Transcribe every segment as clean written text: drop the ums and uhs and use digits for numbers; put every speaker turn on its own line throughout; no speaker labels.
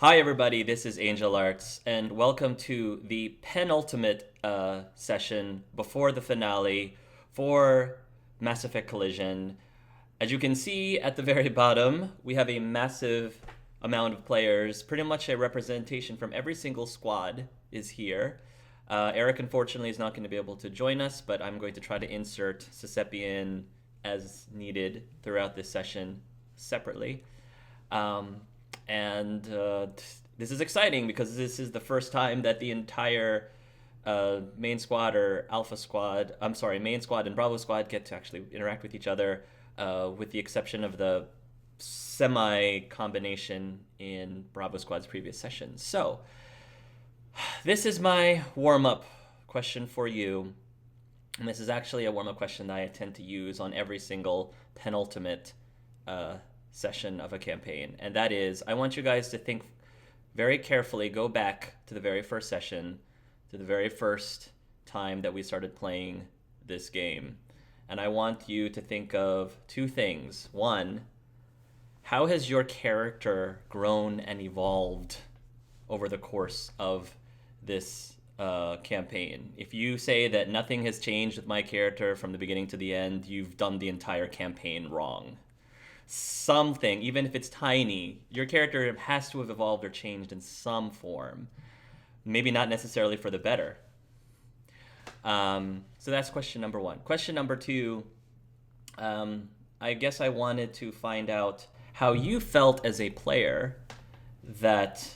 Hi, everybody. This is Angel Arts, and welcome to the penultimate session before the finale for Mass Effect Collision. As you can see at the very bottom, we have a massive amount of players. Pretty much a representation from every single squad is here. Eric, unfortunately, is not going to be able to join us, but I'm going to try to insert Sisepian as needed throughout this session separately. Um, and this is exciting because this is the first time that the entire main squad or Alpha squad, I'm sorry, main squad and Bravo squad get to actually interact with each other, with the exception of the semi combination in Bravo squad's previous session. So, this is my warm up question for you. And this is actually a warm up question that I tend to use on every single penultimate session of a campaign. And that is, I want you guys to think very carefully, go back to the very first session, to the very first time that we started playing this game. And I want you to think of two things. One, how has your character grown and evolved over the course of this campaign? If you say that nothing has changed with my character from the beginning to the end, you've done the entire campaign wrong. Something, even if it's tiny, your character has to have evolved or changed in some form. Maybe not necessarily for the better. So that's question number one. Question number two, I guess I wanted to find out how you felt as a player that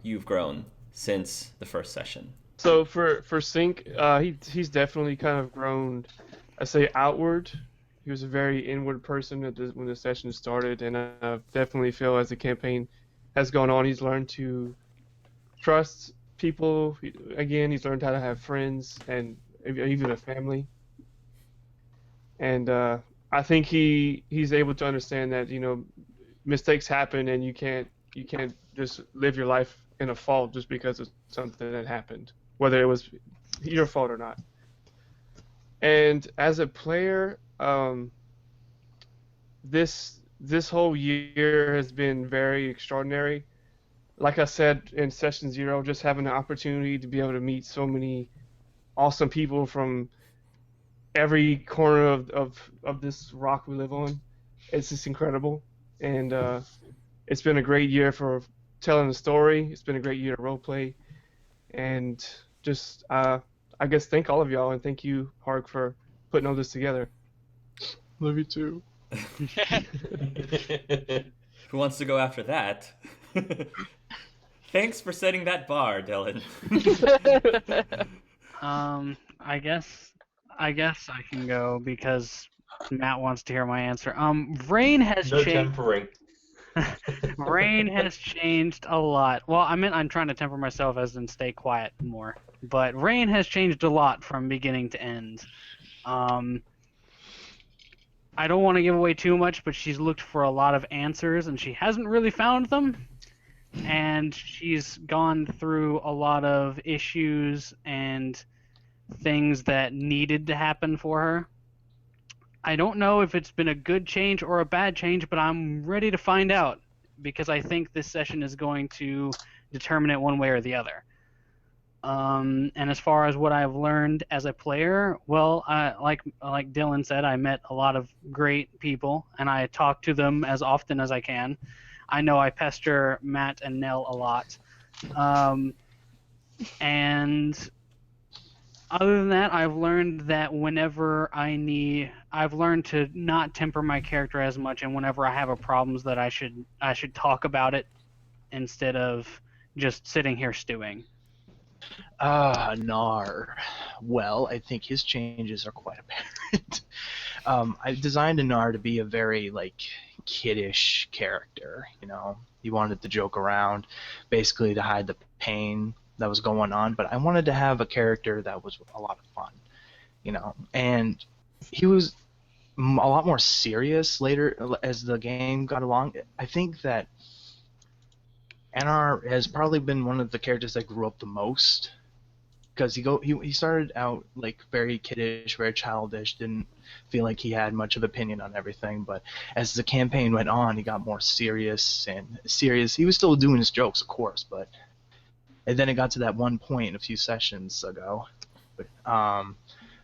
you've grown since the first session.
So for Sync, he's definitely kind of grown, I say, outward. He was a very inward person when the session started, and I definitely feel as the campaign has gone on, he's learned to trust people. Again, he's learned how to have friends and even a family. And I think he's able to understand that mistakes happen, and you can't just live your life in a fault just because of something that happened, whether it was your fault or not. And as a player, this whole year has been very extraordinary. Like I said in session 0, just having the opportunity to be able to meet so many awesome people from every corner of this rock we live on, it's just incredible. And it's been a great year for telling the story. It's been a great year to roleplay, and just I guess thank all of y'all, and thank you, Hark, for putting all this together. Love you too.
Who wants to go after that? Thanks for setting that bar, Dylan.
I guess I can go because Matt wants to hear my answer. Rayne has
No
changed.
tempering.
Rayne has changed a lot. Well, I meant I'm trying to temper myself as in stay quiet more. But Rayne has changed a lot from beginning to end. I don't want to give away too much, but she's looked for a lot of answers and she hasn't really found them. And she's gone through a lot of issues and things that needed to happen for her. I don't know if it's been a good change or a bad change, but I'm ready to find out because I think this session is going to determine it one way or the other. And as far as what I've learned as a player, well, like Dylan said, I met a lot of great people, and I talk to them as often as I can. I know I pester Matt and Nell a lot. And other than that, I've learned that I've learned to not temper my character as much, and whenever I have a problems, that I should talk about it instead of just sitting here stewing.
Nar. Well, I think his changes are quite apparent. I designed Nar to be a very, kiddish character, He wanted to joke around, basically to hide the pain that was going on, but I wanted to have a character that was a lot of fun, And he was a lot more serious later as the game got along. I think that Anar has probably been one of the characters that grew up the most because he started out like very kiddish, very childish, didn't feel like he had much of opinion on everything. But as the campaign went on, he got more serious and serious. He was still doing his jokes, of course, but and then it got to that one point a few sessions ago,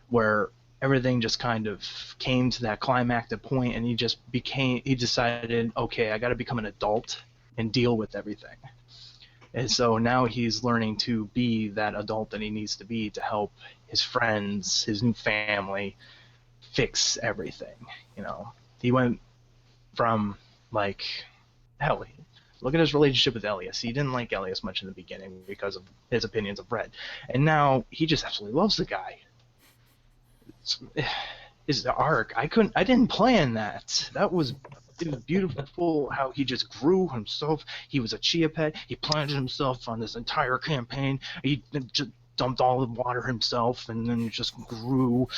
where everything just kind of came to that climactic point, and he decided, okay, I got to become an adult and deal with everything. And so now he's learning to be that adult that he needs to be to help his friends, his new family, fix everything. You know, he went from like, hell, look at his relationship with Elias. He didn't like Elias much in the beginning because of his opinions of Red, and now he just absolutely loves the guy. It's the arc. I didn't plan that. It was beautiful how he just grew himself. He was a chia pet. He planted himself on this entire campaign. He just dumped all the water himself, and then just grew.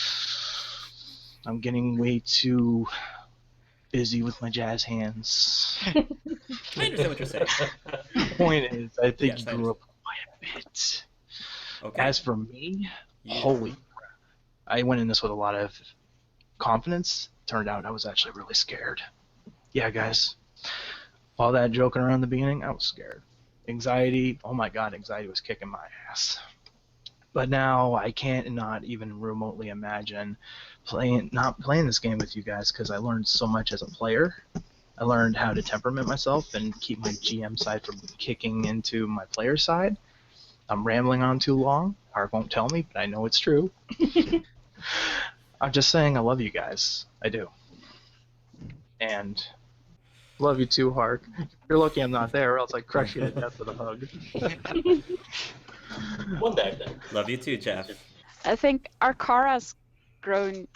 I'm getting way too busy with my jazz hands.
I understand what you're saying.
The point is, I think
Yes,
he grew up quite a bit.
Okay.
As for me,
Yeah.
holy crap. I went in this with a lot of confidence. Turned out I was actually really scared. Yeah, guys. All that joking around in the beginning, I was scared. Anxiety, oh my god, anxiety was kicking my ass. But now I can't not even remotely imagine not playing this game with you guys, because I learned so much as a player. I learned how to temperament myself and keep my GM side from kicking into my player side. I'm rambling on too long. Hark won't tell me, but I know it's true. I'm just saying I love you guys. I do. And love you too, Hark. You're lucky I'm not there, or else I'd crush you to death with a hug.
One day.
Love you too, Jeff.
I think Arkara's grown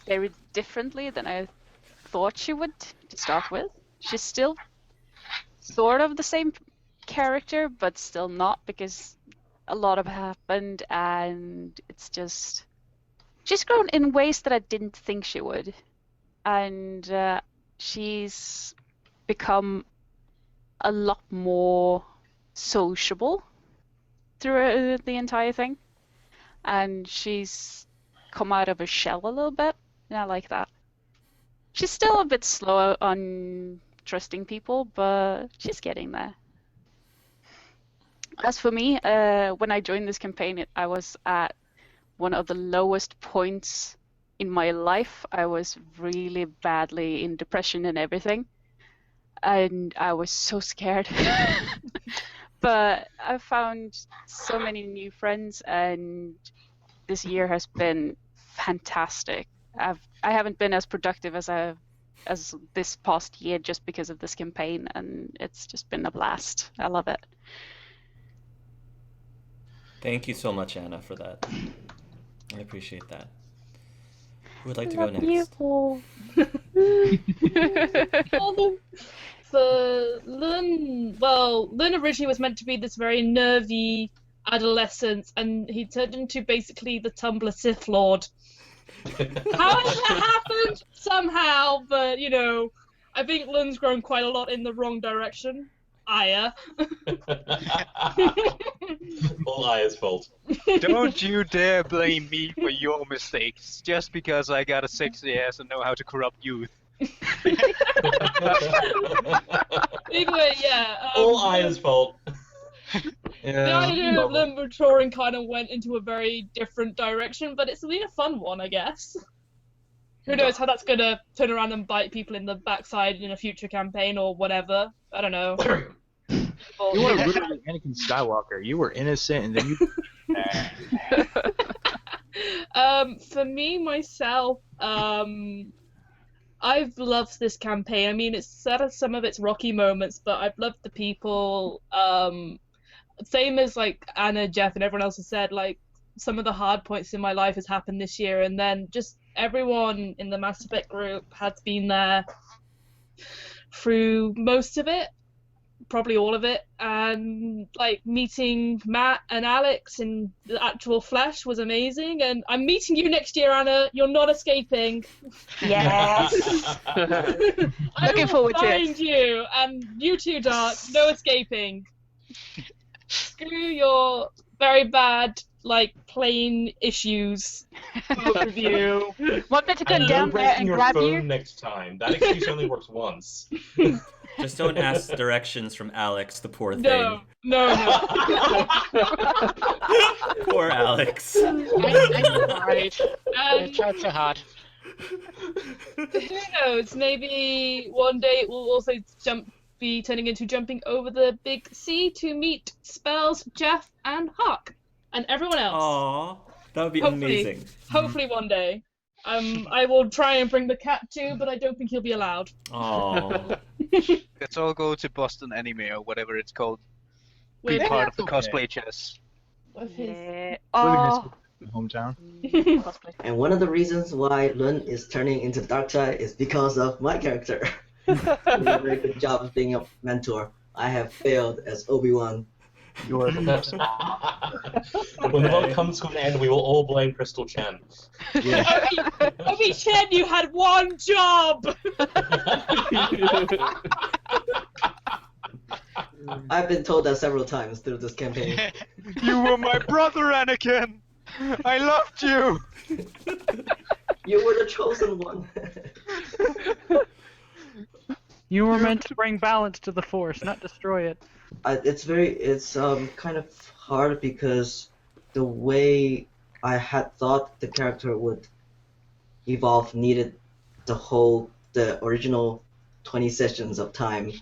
very differently than I thought she would to start with. She's still sort of the same character, but still not, because a lot have happened, and it's just... She's grown in ways that I didn't think she would. And she's become a lot more sociable through the entire thing. And she's come out of her shell a little bit, and I like that. She's still a bit slow on trusting people, but she's getting there. As for me, when I joined this campaign, I was at one of the lowest points in my life. I was really badly in depression and everything, and I was so scared. But I found so many new friends, and this year has been fantastic. I haven't been as productive as this past year just because of this campaign, and it's just been a blast. I love it.
Thank you so much, Anna, for that. I appreciate that. Who would like to go next?
For Lun, well, Lun originally was meant to be this very nervy adolescent, and he turned into basically the Tumblr Sith Lord. How did that happen? Somehow, but you know, I think Lun's grown quite a lot in the wrong direction. Aya.
All Aya's fault.
Don't you dare blame me for your mistakes, just because I got a sexy ass and know how to corrupt youth.
Anyway, yeah.
All Aya's fault.
The idea of them maturing kind of went into a very different direction, but it's been a fun one, I guess. Who knows how that's gonna turn around and bite people in the backside in a future campaign or whatever. I don't know.
You were literally Anakin Skywalker. You were innocent, and then you...
For me, myself, I've loved this campaign. I mean, it's had some of its rocky moments, but I've loved the people. Same as like Anna, Jeff, and everyone else has said, like, some of the hard points in my life has happened this year, and then just everyone in the Mass Effect group has been there through most of it, probably all of it, and like meeting Matt and Alex in the actual flesh was amazing, and I'm meeting you next year, Anna. You're not escaping.
Yes. Looking forward to it.
I will find you, and you too, Dark. No escaping. Screw your very bad, like plane issues.
Overview.
Want me to go
No
down there
breaking
and
your
grab
phone
you?
next time. That excuse only works once.
Just don't ask directions from Alex, the poor
No,
thing.
no.
Poor Alex.
I know, right? I
Um,
tried so hard.
who knows? Maybe one day it will also be turning into jumping over the big sea to meet Spells, Jeff, and Hawk, and everyone else.
Aww, that would be
Hopefully.
amazing.
Hopefully one day. I will try and bring the cat too, but I don't think he'll be allowed.
Aww.
Let's all go to Boston Anime or whatever it's called. Be
Wait,
part of the
okay.
cosplay chess.
what if his
Yeah.
Willingness
Oh.
hometown.
Cosplay.
And one of the reasons why Lun is turning into the dark side is because of my character. He did a very good job of being a mentor. I have failed as Obi-Wan.
You are the best.
When the vote comes to an end, we will all blame Crystal Chen.
Yeah.
Obi Chen, you had one job.
I've been told that several times through this campaign.
You were my brother, Anakin! I loved you!
You were the chosen one.
You were meant to bring balance to the Force, not destroy it.
It's kind of hard because the way I had thought the character would evolve needed the original 20 sessions of time,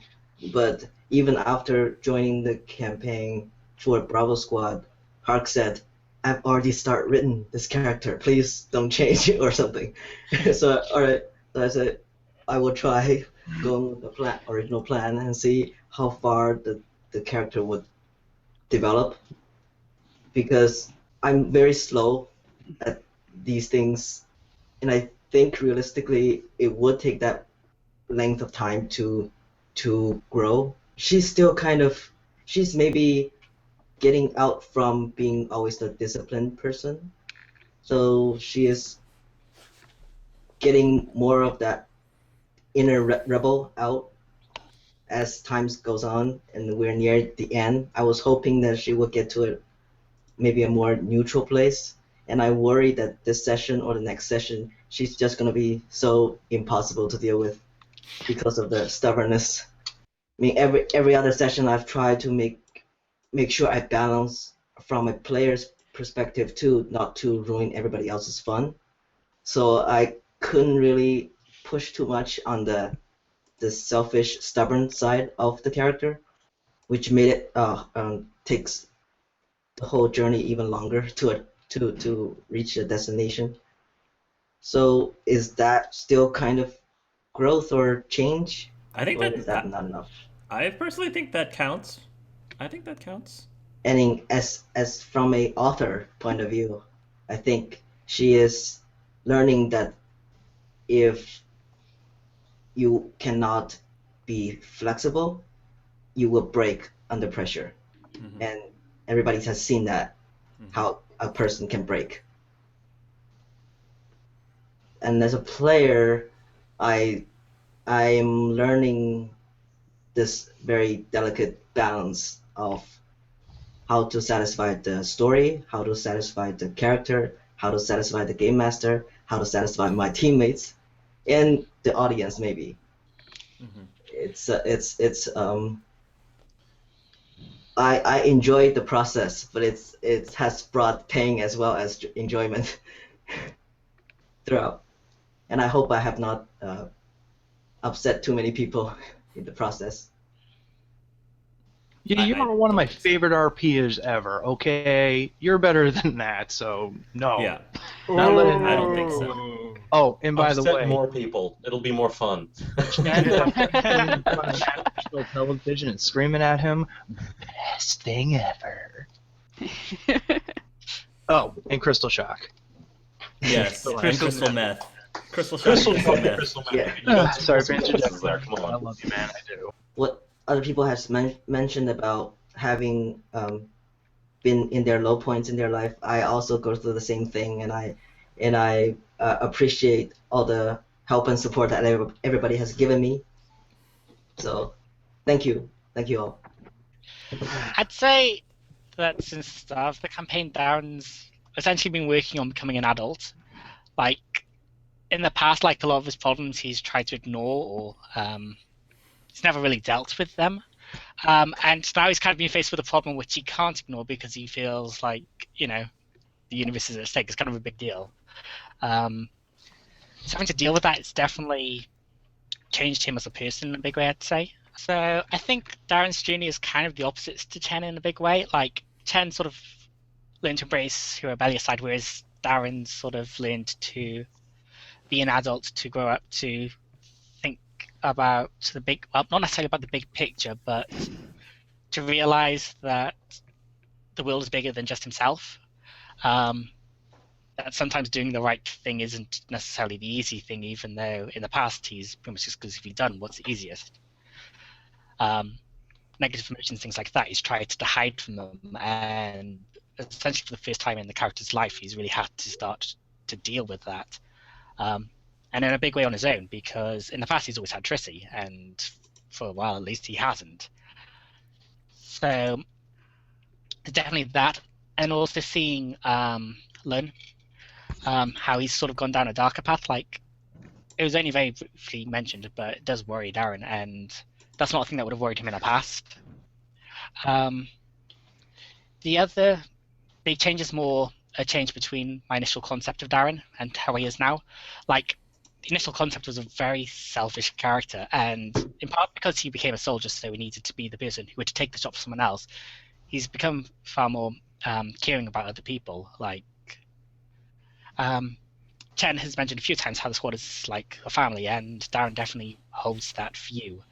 but even after joining the campaign for Bravo Squad, Hark said, "I've already written this character. Please don't change it or something." So alright, so I said I will try going with the original plan and see how far the character would develop, because I'm very slow at these things, and I think realistically it would take that length of time to grow. She's maybe getting out from being always the disciplined person, so she is getting more of that inner rebel out as time goes on, and we're near the end. I was hoping that she would get to maybe a more neutral place, and I worry that this session or the next session she's just going to be so impossible to deal with because of the stubbornness. I mean, every other session I've tried to make sure I balance from a player's perspective too, not to ruin everybody else's fun. So I couldn't really push too much on the selfish, stubborn side of the character, which made it takes the whole journey even longer to reach the destination. So is that still kind of growth or change?
I think
or
that,
is that not enough?
I personally think that counts. I think that counts.
And as from a author point of view, I think she is learning that if you cannot be flexible, you will break under pressure.
Mm-hmm.
And everybody has seen that, how a person can break. And as a player, I am learning this very delicate balance of how to satisfy the story, how to satisfy the character, how to satisfy the game master, how to satisfy my teammates, and the audience maybe. Mm-hmm. I enjoy the process, but it has brought pain as well as enjoyment throughout, and I hope I have not upset too many people in the process.
Yeah, you are one of my favorite RPs ever. Okay, you're better than that, so no.
Yeah.
Not letting
I don't think so.
Oh, and by the
Upset
way,
more people. It'll be more fun.
television and screaming at him, best thing ever. Oh, and Crystal Shock.
Yes, and crystal meth. Crystal
Crystal
meth.
Shock, Crystal
Yeah.
Meth.
Sorry for interjecting
there. Come
I
on.
love you, man. I do.
What other people have mentioned about having been in their low points in their life, I also go through the same thing, and I appreciate all the help and support that everybody has given me. So, thank you all.
I'd say
that since the start of the campaign, Darren's essentially been working on becoming an adult. Like, in the past, like, a lot of his problems he's tried to ignore, or he's never really dealt with them. And now he's kind of been faced with a problem which he can't ignore because he feels like, the universe is at stake. It's kind of a big deal. So having to deal with that, it's definitely changed him as a person in a big way, I'd say. So I think Darren's journey is kind of the opposites to Chen in a big way. Like, Chen sort of learned to embrace her rebellious side, whereas Darren sort of learned to be an adult, to grow up, to think about the big, well, not necessarily about the big picture, but to realize that the world is bigger than just himself. That sometimes doing the right thing isn't necessarily the easy thing, even though in the past he's pretty much exclusively done what's the easiest. Negative emotions, things like that, he's tried to hide from them, and essentially for the first time in the character's life, he's really had to start to deal with that. And in a big way on his own, because in the past he's always had Trissy, and for a while at least he hasn't. So definitely that, and also seeing Lun, how he's sort of gone down a darker path. Like, it was only very briefly mentioned, but it does worry Darren, and that's not a thing that would have worried him in the past. The other big change is more a change between my initial concept of Darren and how he is now. Like, the initial concept was a very selfish character, and in part because he became a soldier, so he needed to be the person who would take the shot for someone else, he's become far more caring about other people. Like, Chen has mentioned a few times how the squad is like a family, and Darren definitely holds that view.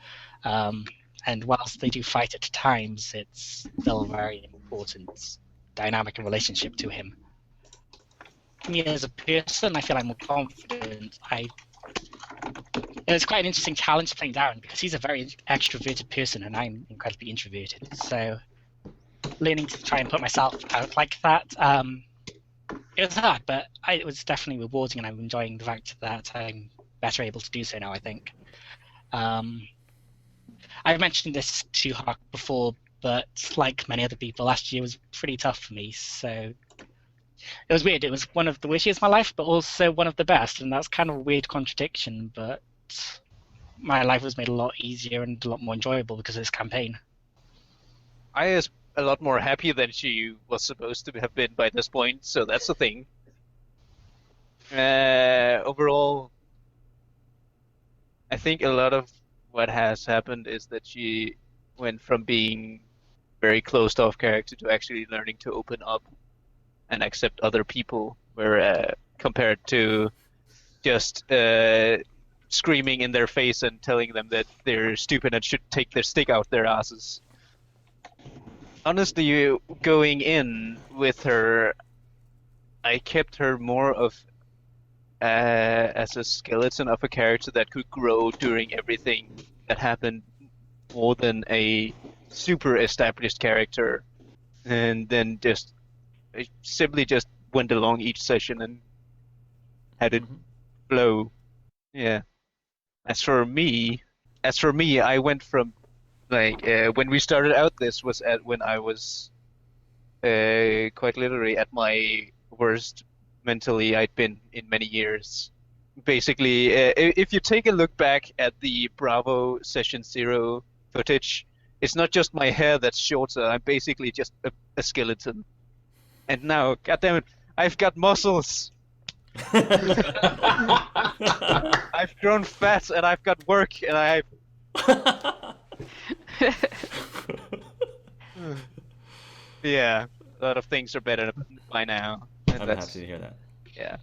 And whilst they do fight at times, it's still a very important dynamic and relationship to him. Me as a person, I feel I'm more confident. It's quite an interesting challenge playing Darren, because he's a very extroverted person and I'm incredibly introverted. So learning to try and put myself out like that, it was hard, but it was definitely rewarding, and I'm enjoying the fact that I'm better able to do so now, I think. I've mentioned this to Hawk before, but like many other people, last year was pretty tough for me, so it was weird. It was one of the worst years of my life, but also one of the best, and that's kind of a weird contradiction, but my life was made a lot easier and a lot more enjoyable because of this campaign.
I was a lot more happy than she was supposed to have been by this point, so that's the thing. Overall, I think a lot of what has happened is that she went from being very closed off character to actually learning to open up and accept other people, where compared to just screaming in their face and telling them that they're stupid and should take their stick out their asses. Honestly, going in with her, I kept her more of as a skeleton of a character that could grow during everything that happened, more than a super established character, and then just simply just went along each session and had it flow. Yeah. As for me, I went from like when we started out, this was when I was quite literally at my worst mentally I'd been in many years. Basically, if you take a look back at the Bravo Session 0 footage, it's not just my hair that's shorter, I'm basically just a skeleton. And now, goddammit, I've got muscles! I've grown fat, and I've got work, and I've... Yeah, a lot of things are better by now.
I'm happy to hear that.
Yeah.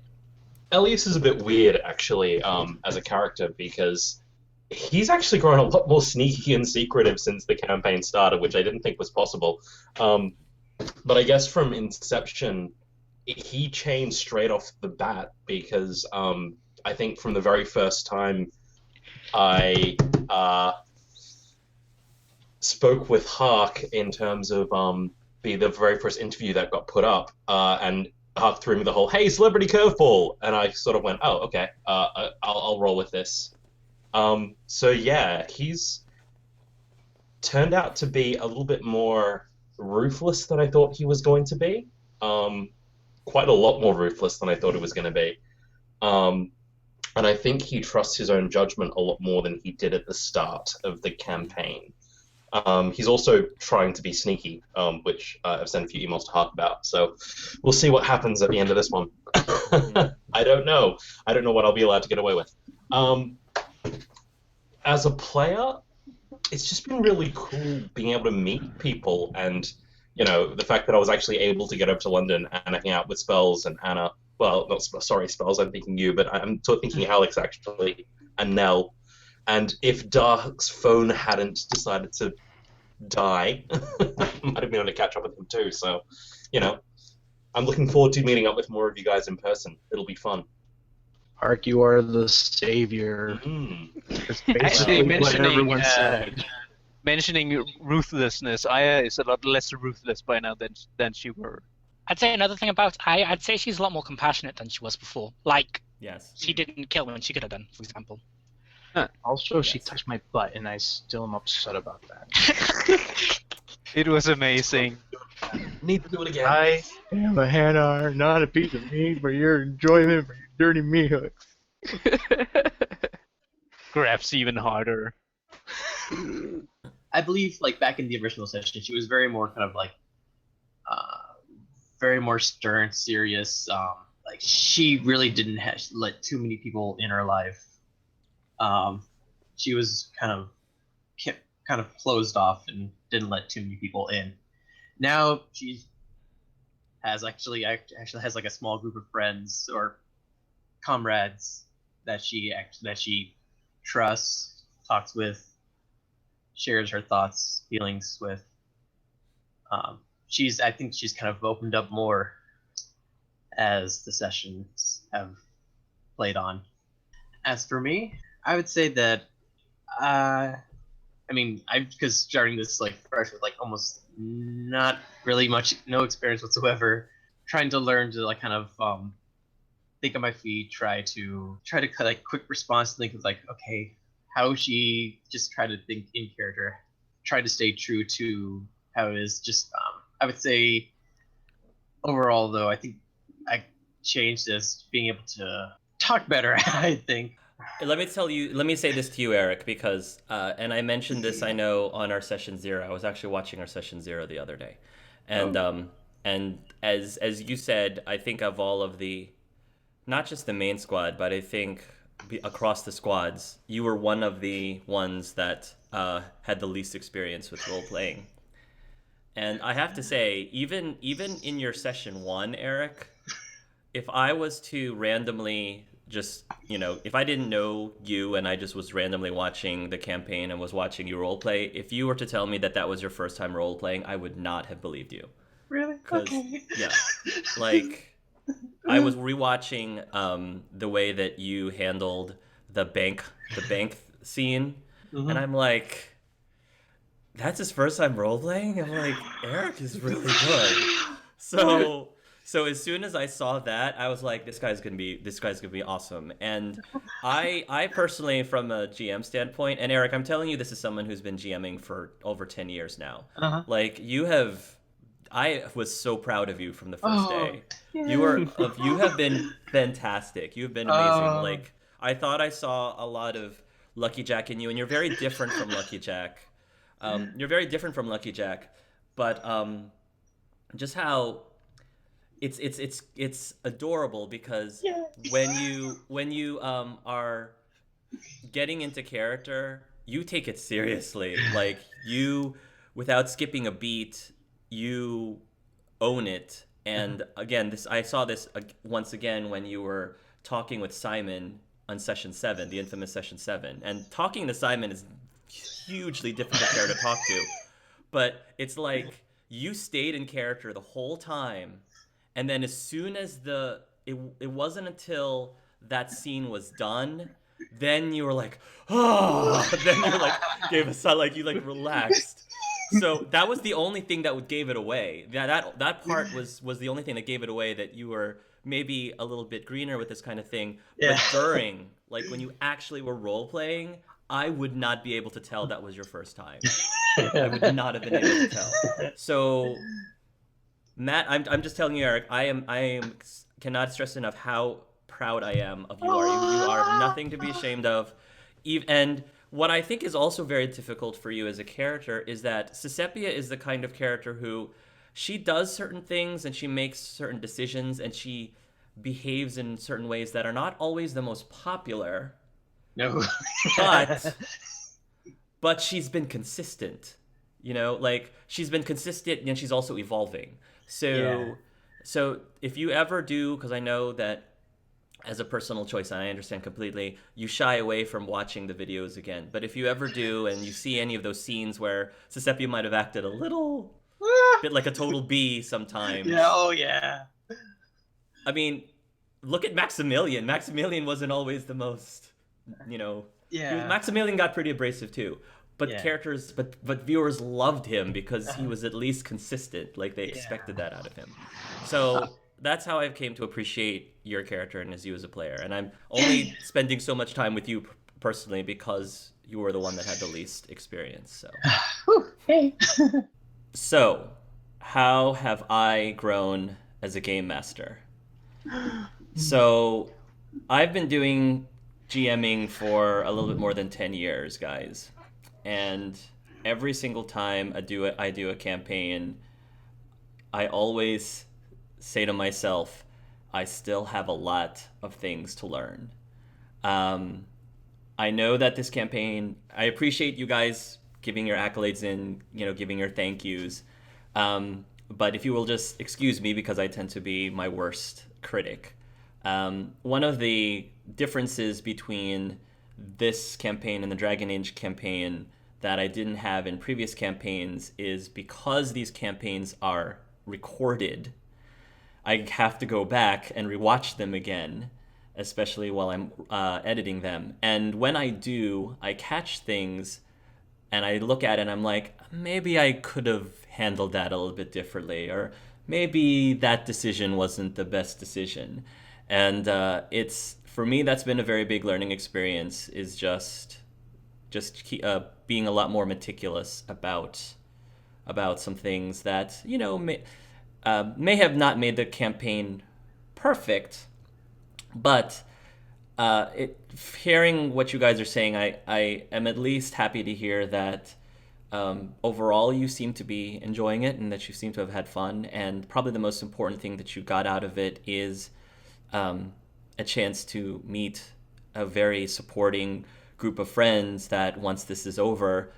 Elias is a bit weird, actually, as a character, because he's actually grown a lot more sneaky and secretive since the campaign started, which I didn't think was possible. But I guess from inception, he changed straight off the bat, because I think from the very first time I spoke with Hark in terms of the very first interview that got put up, and Hark threw me the whole, hey, celebrity curveball, and I sort of went, oh, okay, I'll roll with this. So yeah, he's turned out to be a little bit more ruthless than I thought he was going to be. Quite a lot more ruthless than I thought it was going to be. And I think he trusts his own judgment a lot more than he did at the start of the campaign. He's also trying to be sneaky, which I've sent a few emails to Hark about. So we'll see what happens at the end of this one. I don't know. I don't know what I'll be allowed to get away with. As a player, it's just been really cool being able to meet people, and the fact that I was actually able to get over to London and hang out with Spells and Anna. Well, not sorry, Spells. I'm thinking you, but I'm sort of thinking Alex actually, and Nell. And if Dark's phone hadn't decided to die, I might have been able to catch up with him too. So, I'm looking forward to meeting up with more of you guys in person. It'll be fun.
Hark, you are the savior. It's
Actually,
basically what everyone said.
mentioning ruthlessness, Aya is a lot less ruthless by now than she were.
I'd say another thing about Aya, I'd say she's a lot more compassionate than she was before. Like,
Yes.
she didn't kill when she could have done, for example.
Also, she
Yes.
touched my butt, and I still am upset about that.
It was amazing.
Need to do it again.
I am a hand not a piece of meat for your enjoyment, for your dirty meat hooks.
Grabs even harder.
I believe, like, back in the original session, she was very more kind of like, very more stern, serious. Like, she really didn't let too many people in her life. She was kind of closed off and didn't let too many people in. Now she has actually has like a small group of friends or comrades that she trusts, talks with, shares her thoughts, feelings with. I think she's kind of opened up more as the sessions have played on. As for me, I would say that, because starting this like fresh with like almost not really no experience whatsoever, trying to learn to like kind of think on my feet, try to like quick response, think of like, okay, how she just try to think in character, try to stay true to how it is. Just I would say overall though, I think I changed this, being able to talk better. I think.
Let me say this to you, Eric, because, and I mentioned this, I know, on our session 0. I was actually watching our session 0 the other day. And, and as you said, I think of all of the, not just the main squad, but I think across the squads, you were one of the ones that had the least experience with role-playing. And I have to say, even in your session 1, Eric, if I was to randomly just, if I didn't know you and I just was randomly watching the campaign and was watching you roleplay, if you were to tell me that that was your first time roleplaying, I would not have believed you.
Really? Okay.
Yeah. Like, I was rewatching the way that you handled the bank scene, and I'm like, that's his first time roleplaying? I'm like, Eric is really good. So as soon as I saw that, I was like, this guy's gonna be awesome. And I personally, from a GM standpoint, and Eric, I'm telling you, this is someone who's been GMing for over 10 years now. Like, I was so proud of you from the first day.
Yeah.
You have been fantastic. You've been amazing. Like, I thought I saw a lot of Lucky Jack in you, and you're very different from Lucky Jack. But just how it's adorable, because when you are getting into character, you take it seriously. Like, you, without skipping a beat, you own it. And again, I saw this once again when you were talking with Simon on session 7, the infamous session 7. And talking to Simon is hugely difficult character to talk to, but it's like you stayed in character the whole time. And then as soon as it wasn't until that scene was done, then you were like, oh, then you like gave a sigh, like you like relaxed. So that was the only thing that gave it away. That part was the only thing that gave it away, that you were maybe a little bit greener with this kind of thing.
Yeah.
But during, like when you actually were role playing, I would not be able to tell that was your first time. I would not have been able to tell. So, Matt, I'm just telling you, Eric, I cannot stress enough how proud I am of you. You are nothing to be ashamed of. And what I think is also very difficult for you as a character is that Sisepia is the kind of character who she does certain things and she makes certain decisions and she behaves in certain ways that are not always the most popular.
No.
but she's been consistent. You know, like she's been consistent and she's also evolving. So if you ever do, because I know that as a personal choice, and I understand completely, you shy away from watching the videos again. But if you ever do and you see any of those scenes where Sisepia might have acted a little bit like a total B sometimes.
Yeah, oh yeah.
I mean, look at Maximilian. Maximilian wasn't always the most, you know.
Yeah.
Maximilian got pretty abrasive too. But but viewers loved him because he was at least consistent. Like they expected that out of him. So that's how I came to appreciate your character and as you as a player. And I'm only spending so much time with you personally because you were the one that had the least experience. So.
Hey.
So, how have I grown as a game master? So, I've been doing GMing for a little bit more than 10 years, guys. And every single time I do a campaign, I always say to myself, I still have a lot of things to learn. I know that this campaign, I appreciate you guys giving your accolades in, you know, giving your thank yous. But if you will just excuse me because I tend to be my worst critic. One of the differences between this campaign and the Dragon Age campaign that I didn't have in previous campaigns is because these campaigns are recorded, I have to go back and rewatch them again, especially while I'm editing them. And when I do, I catch things and I look at it and I'm like, maybe I could have handled that a little bit differently, or maybe that decision wasn't the best decision. And it's, for me, that's been a very big learning experience, is just being a lot more meticulous about some things that, you know, may have not made the campaign perfect, but hearing what you guys are saying, I am at least happy to hear that overall you seem to be enjoying it and that you seem to have had fun. And probably the most important thing that you got out of it is a chance to meet a very supporting group of friends that once this is over,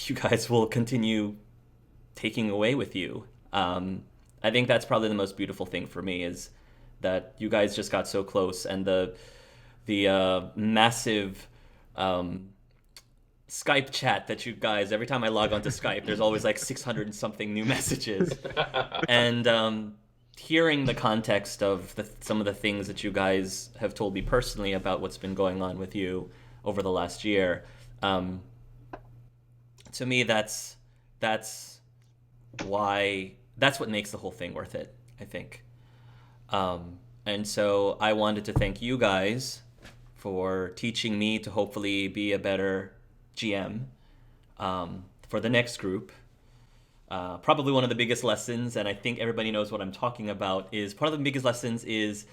you guys will continue taking away with you. I think that's probably the most beautiful thing for me, is that you guys just got so close, and the massive Skype chat that you guys, every time I log onto Skype, there's always like 600 and something new messages. And hearing the context of some of the things that you guys have told me personally about what's been going on with you over the last year, to me, that's what makes the whole thing worth it, I think. And so I wanted to thank you guys for teaching me to hopefully be a better GM for the next group. Probably one of the biggest lessons, and I think everybody knows what I'm talking about, is part of the biggest lessons is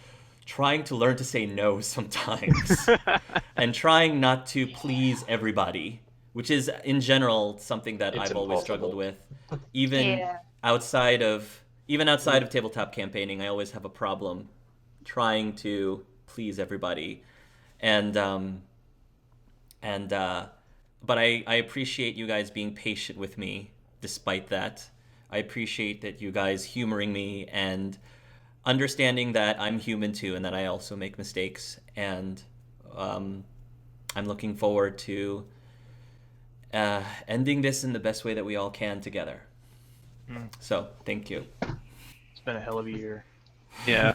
trying to learn to say no sometimes and trying not to please everybody, which is in general something that I've always struggled with. Even outside of tabletop campaigning, I always have a problem trying to please everybody. But I appreciate you guys being patient with me despite that. I appreciate that you guys humoring me and understanding that I'm human too and that I also make mistakes. And I'm looking forward to ending this in the best way that we all can together. So, thank you.
It's been a hell of a year.
Yeah.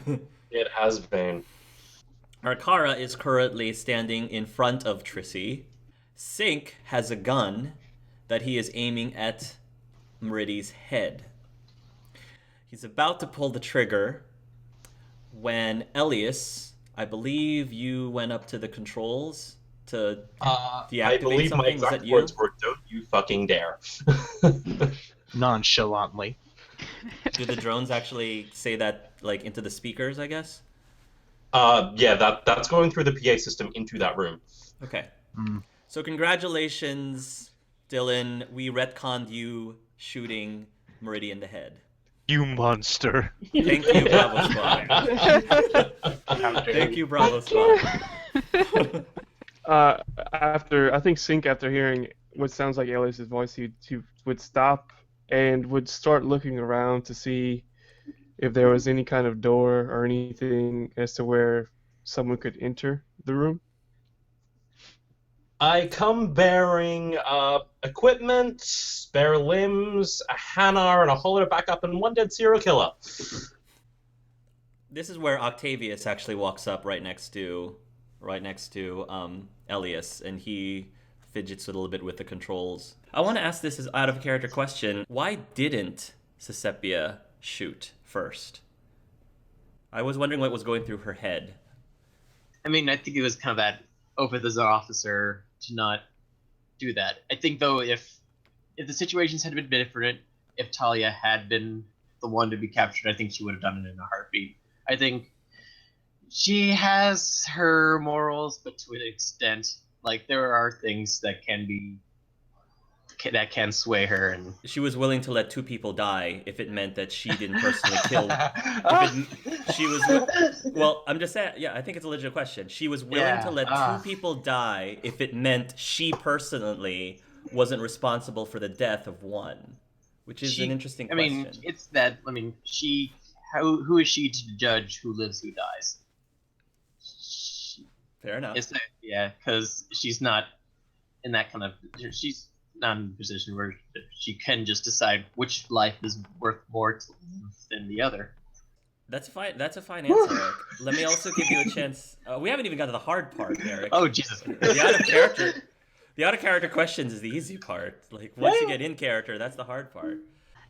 It has been.
Arkara is currently standing in front of Trissy. Sink has a gun that he is aiming at Meridi's head. He's about to pull the trigger when Elias, I believe you went up to the controls to deactivate
I believe my
something. Was that
exact
you?
words were, "Don't you fucking dare.
Nonchalantly.
Do the drones actually say that like into the speakers, I guess?
Yeah, that's going through the PA system into that room.
Okay.
Mm.
So congratulations, Dylan. We retconned you shooting Meridian in the head.
You monster.
Thank you, Bravo Squad. Thank you, Bravo Squad.
I think Sync, after hearing what sounds like Elias's voice, he would stop and would start looking around to see if there was any kind of door or anything as to where someone could enter the room.
I come bearing equipment, spare limbs, a Hanar, and a whole lot of backup, and one dead serial killer.
This is where Octavius actually walks up right next to Elias, and he fidgets a little bit with the controls. I want to ask this as out of character question. Why didn't Sisepia shoot first? I was wondering what was going through her head.
I mean, I think it was kind of that oath as an officer to not do that. I think though, if the situations had been different, if Talia had been the one to be captured, I think she would have done it in a heartbeat. I think she has her morals, but to an extent, like there are things that can sway her, and
She was willing to let two people die if it meant that she didn't personally kill. Well, I'm just saying. Yeah, I think it's a legit question. She was willing to let two people die if it meant she personally wasn't responsible for the death of one, which is an interesting question.
I mean, it's that. I mean, who is she to judge who lives, who dies?
Fair enough.
Yeah, because she's not in that kind of. She's not in a position where she can just decide which life is worth more to live than the other.
That's fine. That's a fine answer, Eric. Let me also give you a chance. We haven't even got to the hard part, Eric.
Oh Jesus!
The out of character questions is the easy part. Like once you get in character, that's the hard part.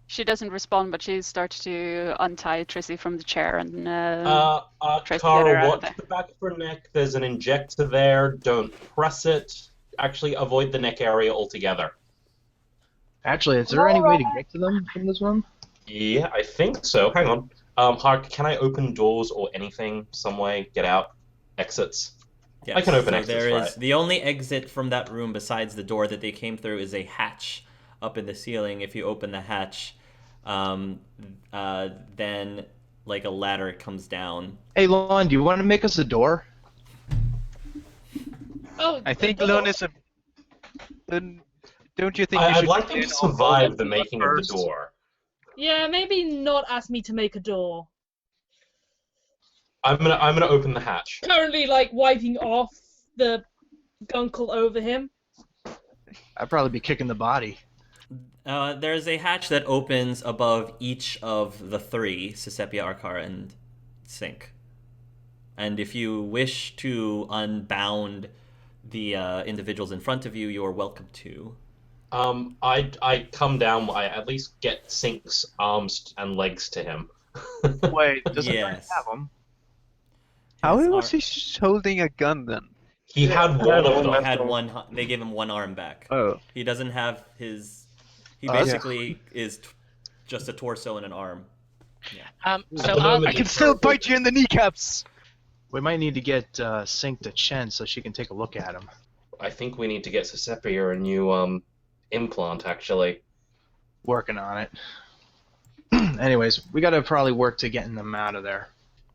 She doesn't respond, but she starts to untie Trissy from the chair and tries to get her
Cara,
out of
watch
there.
the back of her neck. There's an injector there. Don't press it. Actually, avoid the neck area altogether.
Actually, is there any way to get to them from this room?
Yeah, I think so. Hang on. Hark, can I open doors or anything? Some way? Get out? Exits?
Yes.
I can open
So
exits,
there is
right?
the only exit from that room besides the door that they came through is a hatch up in the ceiling. If you open the hatch, then like a ladder comes down.
Hey, Lon, do you want to make us a door?
Oh,
I think Lon is a. Don't you think you
I'd
should
like them to
get in on
survive
all
the
of
making of the
first?
door.
yeah, maybe not ask me to make a door.
I'm gonna open the hatch.
Currently, like wiping off the gunkle over him.
I'd probably be kicking the body.
There's a hatch that opens above each of the three, Sisepia, Arkara, and Sync. And if you wish to unbound the individuals in front of you, you are welcome to.
I come down. I at least get Sync's arms and legs to him.
Wait, doesn't
Yes.
have them?
How
His
was he holding a gun then?
He had one of
one
them.
left.
Had one. They gave him one arm back.
Oh.
He doesn't have his. He
Oh, that's-
basically is just a torso and an arm.
So
At the
I'll,
moment,
I can still bite you in the kneecaps!
We might need to get Sync to Chen so she can take a look at him.
I think we need to get Sisepia a new implant. Actually,
Working on it. Anyways, we gotta probably work to getting them out of there.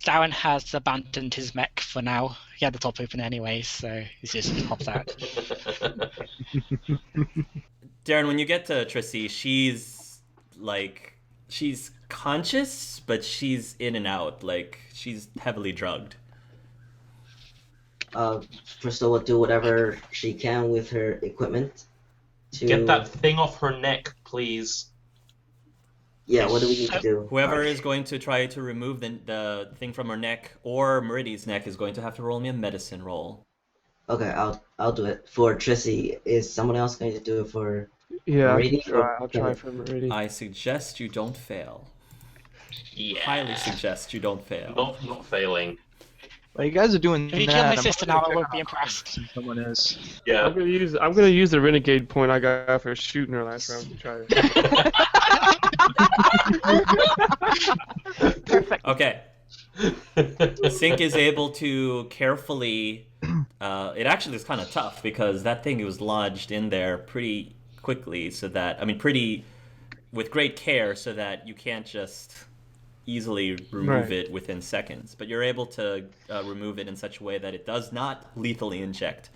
Darren has abandoned his mech for now. He had the top open anyway, so he just hops out.
Darren, when you get to Trissy, she's conscious, but she's in and out. Like she's heavily drugged.
Crystal will do whatever she can with her equipment to
Get that thing off her neck, please.
Yeah, what do we need to do?
Whoever is going to try to remove the thing from her neck or Meridi's neck is going to have to roll me a medicine roll.
Okay, I'll do it. For Trissy, is someone else going to do it for
Yeah,
Meridian?
I'll try for Meridian.
I suggest you don't fail.
Yeah.
Highly suggest you don't fail.
Not failing.
While you guys are doing
If you
that,
kill my
I'm
sister
gonna
now, I
check
won't
on
be
our
impressed.
since someone is.
Yeah.
I'm gonna use the renegade point I got for shooting her last round to try to.
Perfect.
Okay. Sync is able to carefully. It actually is kind of tough because that thing was lodged in there pretty quickly, so that pretty with great care, so that you can't just easily remove
Right.
it within seconds. But you're able to remove it in such a way that it does not lethally inject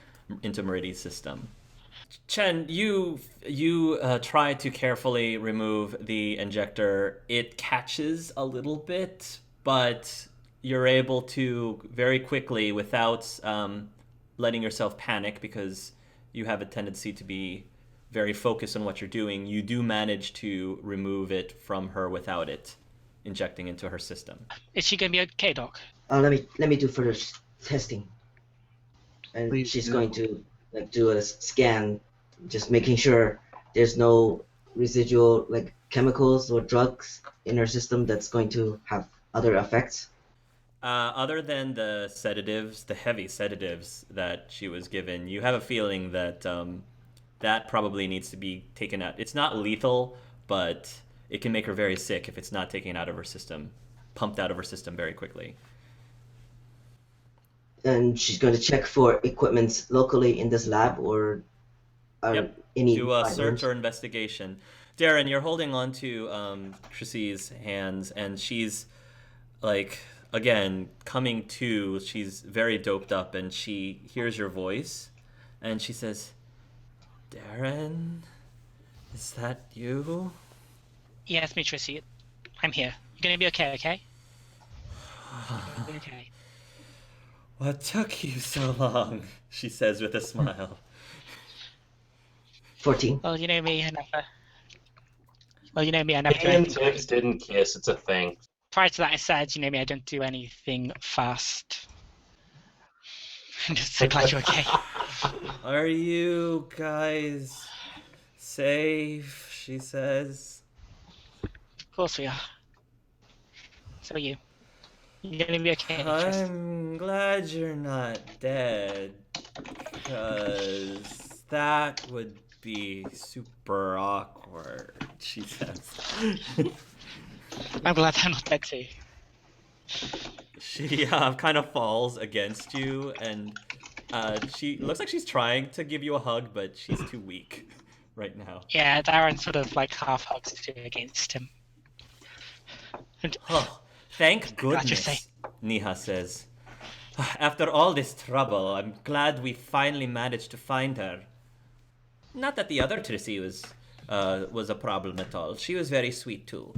into Meridi's system. Chen, you try to carefully remove the injector. It catches a little bit, but you're able to very quickly, without letting yourself panic, because you have a tendency to be very focused on what you're doing. You do manage to remove it from her without it injecting into her system.
Is she going to be okay, Doc?
Let me do further testing. And
Please
she's
do.
going to do a scan, just making sure there's no residual chemicals or drugs in her system that's going to have other effects.
Other than the sedatives, the heavy sedatives that she was given, you have a feeling that that probably needs to be taken out. It's not lethal, but it can make her very sick if it's not taken out of her system, pumped out of her system very quickly.
And she's going to check for equipment locally in this lab or any.
Do a search or investigation. Darren, you're holding on to Trissy's hands, and she's again coming to. She's very doped up, and she hears your voice, and she says, "Darren, is that you?"
Yes, me, Trissy. I'm here. You're going to be okay, okay? You're gonna be okay.
What took you so long? She says with a smile.
14.
Well, you know me, I never... Well, you know me, I never do
Me and
anything...
Tibbs didn't kiss, it's a thing.
Prior to that, I said, you know me, I don't do anything fast. I'm just so glad you're okay.
Are you guys safe? She says.
Of course we are. So are you. You're gonna be okay, Triss.
I'm glad you're not dead, because that would be super awkward, she says.
I'm glad I'm not dead too.
She kind of falls against you, and she looks like she's trying to give you a hug, but she's too weak right now.
Yeah, Darren sort of half hugs you against him. And
Oh, thank
Glad you're safe.
goodness, Niha says. After all this trouble, I'm glad we finally managed to find her. Not that the other Trissy was a problem at all. She was very sweet too.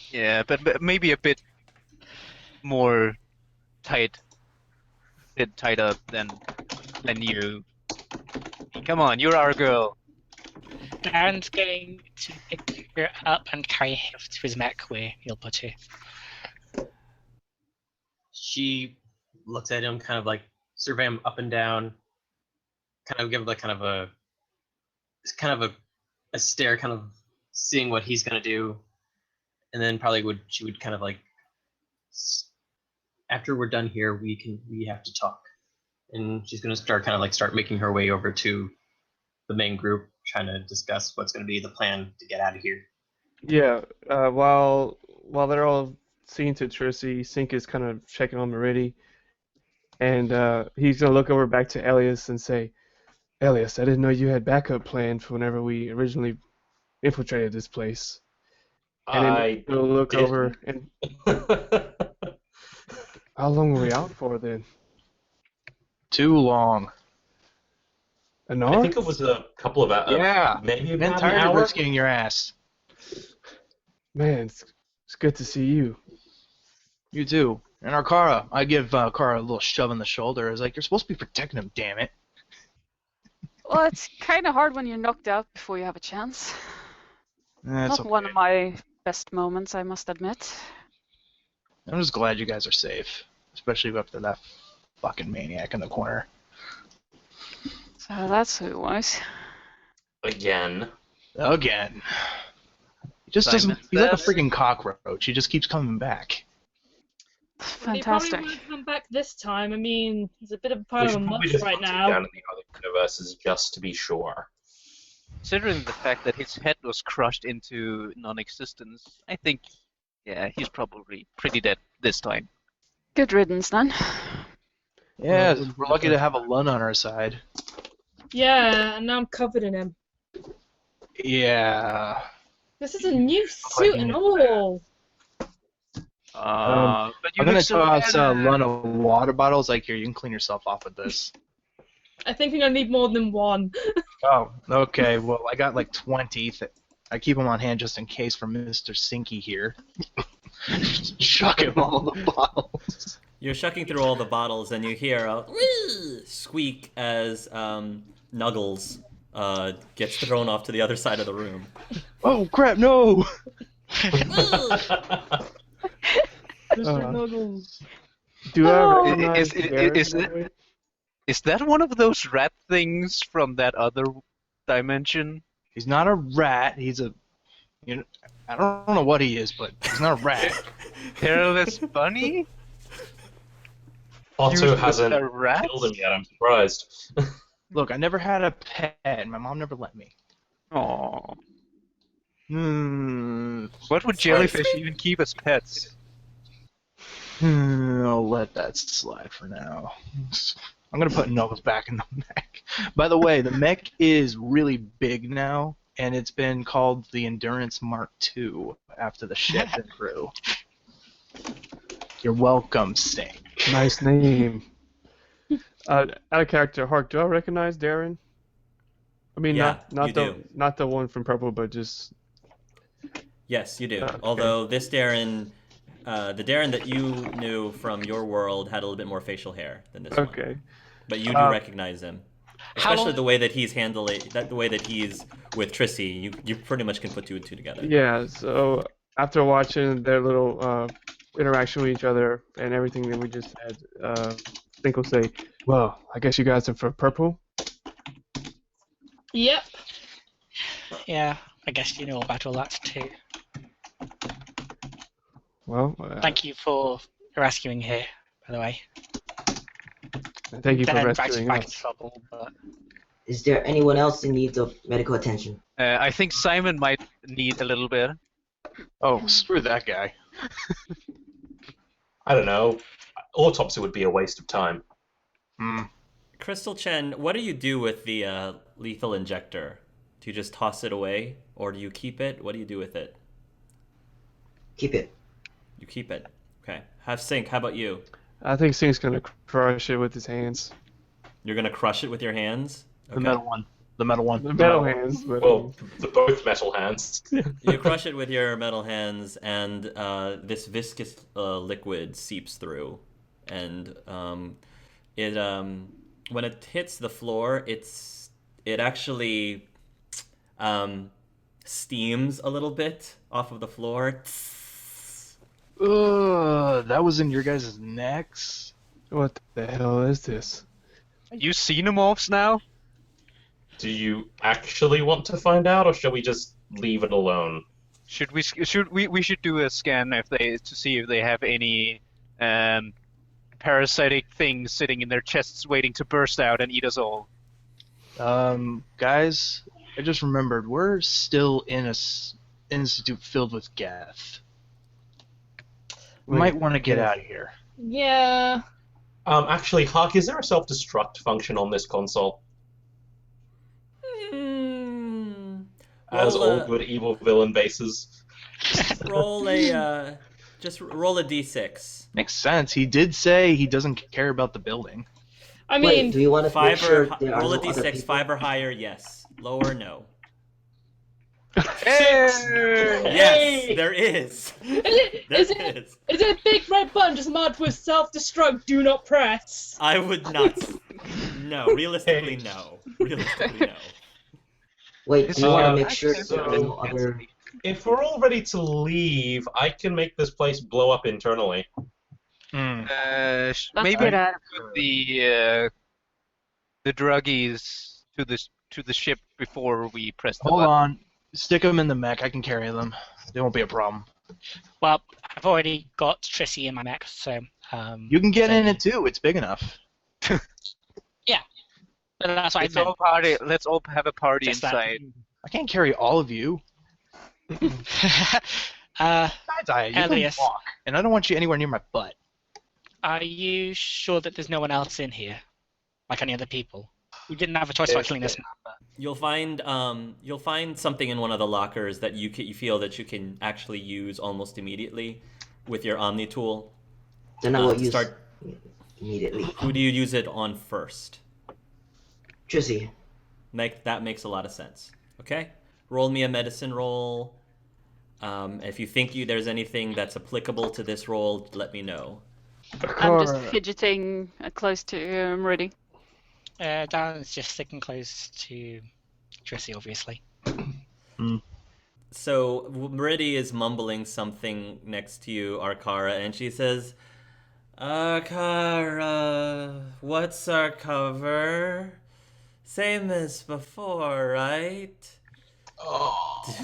Yeah, but maybe a bit more tied up than you. Come on, you're our girl.
Darren's going to pick her up and carry her to his mech where he'll put her.
She looks at him, kind of survey him up and down, kind of give a stare, kind of seeing what he's gonna do, and then she would kind of after we're done here, we have to talk, and she's gonna start making her way over to the main group, trying to discuss what's gonna be the plan to get out of here.
Yeah, while they're all seeing to Trissy, Sync is kind of checking on Meridi, and he's gonna look over back to Elias and say, "Elias, I didn't know you had backup planned for whenever we originally infiltrated this place." And then he'll look
didn't.
over and, how long were we out for then?
Too long.
An
I
hour?
think it was a couple of hours.
Yeah.
Maybe
I've been
about an
tired of
hour.
risking your ass.
Man, it's good to see you.
You too. And our Kara, I give Kara a little shove in the shoulder. It's like, you're supposed to be protecting him, damn it.
Well, it's kind of hard when you're knocked out before you have a chance.
That's
Not
okay.
one of my best moments, I must admit.
I'm just glad you guys are safe. Especially after that fucking maniac in the corner.
So that's who it was.
Again.
Again. He just doesn't.
Simon
He's like a
says-
freaking cockroach. He just keeps coming back.
Well, he probably
Fantastic.
won't come back this time. I mean, he's a bit of a
We
pile of
should probably
mush
just
right
hunt him
now.
down in the other universes just to be sure.
Considering the fact that his head was crushed into non-existence, I think, yeah, he's probably pretty dead this time.
Good riddance then.
Yeah, we're lucky to have a Lun on our side.
Yeah, and now I'm covered in him.
Yeah.
This is a new suit and all.
But you
I'm gonna
look so
toss a
bad.
Lun of water bottles. Like, here, you can clean yourself off with this.
I think I'm gonna need more than one.
Oh, okay. Well, I got like 20. I keep them on hand just in case for Mr. Sinky here. Just chuck him all the bottles.
You're shucking through all the bottles, and you hear a squeak as Nuggles gets thrown off to the other side of the room.
Oh crap! No.
Mr.
Nuggles.
Do I
Oh.
recognize Darren,
is
by
it-
the way?
Is that one of those rat things from that other dimension?
He's not a rat. He's a. You know, I don't know what he is, but he's not a rat.
Hairless bunny?
Otto
Fused with
hasn't
a rat?
killed him yet, I'm surprised.
Look, I never had a pet. My mom never let me.
Aww.
Hmm.
What would jellyfish even keep as pets?
I'll let that slide for now. I'm gonna put Knuckles back in the mech. By the way, the mech is really big now, and it's been called the Endurance Mark II after the ship and crew. You're welcome, Stink.
Nice name. Out of character, Hark, do I recognize Darren? I mean,
Yeah,
not
you
not the one from Purple, but just.
Yes, you do.
Okay.
Although this Darren, the Darren that you knew from your world had a little bit more facial hair than this one.
Okay.
But you do recognize him.
How
Especially
long-
the way that he's handling the way that he's with Trissy, you pretty much can put two and two together.
Yeah. So after watching their little interaction with each other and everything that we just had, Stink will say, "Well, I guess you guys are for Purple."
Yep.
Yeah, I guess you know about all that too.
Well,
Thank you for rescuing here, by the way.
thank you for
Then back
rescuing
back in
us.
trouble, but
Is there anyone else in need of medical attention?
I think Simon might need a little bit.
Oh, screw that guy.
I don't know. Autopsy would be a waste of time.
Crystal Chen, what do you do with the lethal injector? Do you just toss it away, or do you keep it? What do you do with it?
Keep it.
You keep it. Okay. Have Sync. How about you?
I think Stink's gonna crush it with his hands.
You're gonna crush it with your hands.
The metal one. The metal one.
The metal hands, but
Well, the both metal hands.
You crush it with your metal hands, and this viscous liquid seeps through, and it when it hits the floor, it actually steams a little bit off of the floor.
That was in your guys' necks?
what the hell is this?
Are you xenomorphs now?
Do you actually want to find out, or shall we just leave it alone?
Should we should do a scan if they to see if they have any parasitic things sitting in their chests waiting to burst out and eat us all.
Guys, I just remembered we're still in a institute filled with Geth. We might want to get out of here.
Yeah.
Actually, Hark, is there a self-destruct function on this console? As
Roll
all
a-
good evil villain bases.
Roll a just roll a d6.
Makes sense. He did say he doesn't care about the building.
I
Wait,
mean,
do you want to make
Five
sure
or
there are
roll a
no other
d6.
people?
5 or higher, yes. Lower, no.
Hey!
Yes, there is. There
is it
is.
is it a big red button just marked with self-destruct, do not press?
I would not. No, realistically, no. Realistically, no.
Wait, do you want to
Uh,
make sure
actually,
there are no other...
If we're all ready to leave, I can make this place blow up internally.
Let's
Maybe
get out of
put the druggies to the ship before we press the
Hold
button.
on. Stick them in the mech. I can carry them. They won't be a problem.
well, I've already got Trissy in my mech, so
You can get
so-
in it too. It's big enough.
But that's what
Let's
I meant.
all party. Let's all have a party
Just that.
inside.
I can't carry all of you. Besides, you can
Elias.
walk, and I don't want you anywhere near my butt.
Are you sure that there's no one else in here, like any other people? We didn't have a choice about killing this man. But...
You'll find something in one of the lockers that you feel that you can actually use almost immediately with your Omni tool.
Then I will
to
use
start.
immediately.
Who do you use it on first?
Trissy.
That makes a lot of sense. Okay, roll me a medicine roll. If you think there's anything that's applicable to this roll, let me know.
I'm just fidgeting close to Meridian.
Darren's just sticking close to Trissy, obviously.
So Meridi is mumbling something next to you, Arkara, and she says, Arkara, what's our cover? Same as before, right?
Oh.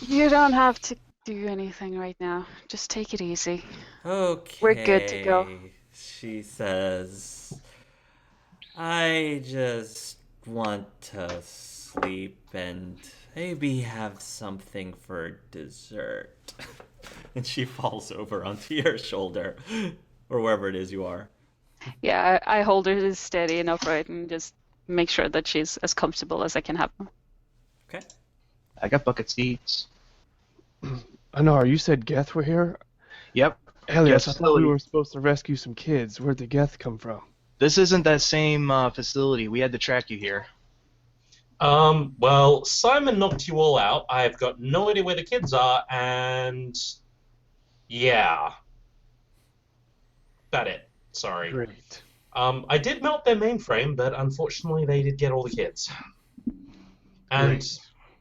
You don't have to do anything right now. Just take it easy.
Okay.
We're good to go.
She says, I just want to sleep and maybe have something for dessert. And she falls over onto your shoulder, or wherever it is you are.
Yeah, I hold her steady and upright and just make sure that she's as comfortable as I can have her.
Okay.
I got bucket seats.
Anar, you said Geth were here?
Yep.
Elias,
Yes,
I thought we were supposed to rescue some kids. Where'd the Geth come from?
This isn't that same facility. We had to track you here.
Well, Simon knocked you all out. I've got no idea where the kids are, and yeah. That it. Sorry.
Great.
I did melt their mainframe, but unfortunately they did get all the kids. And
Great.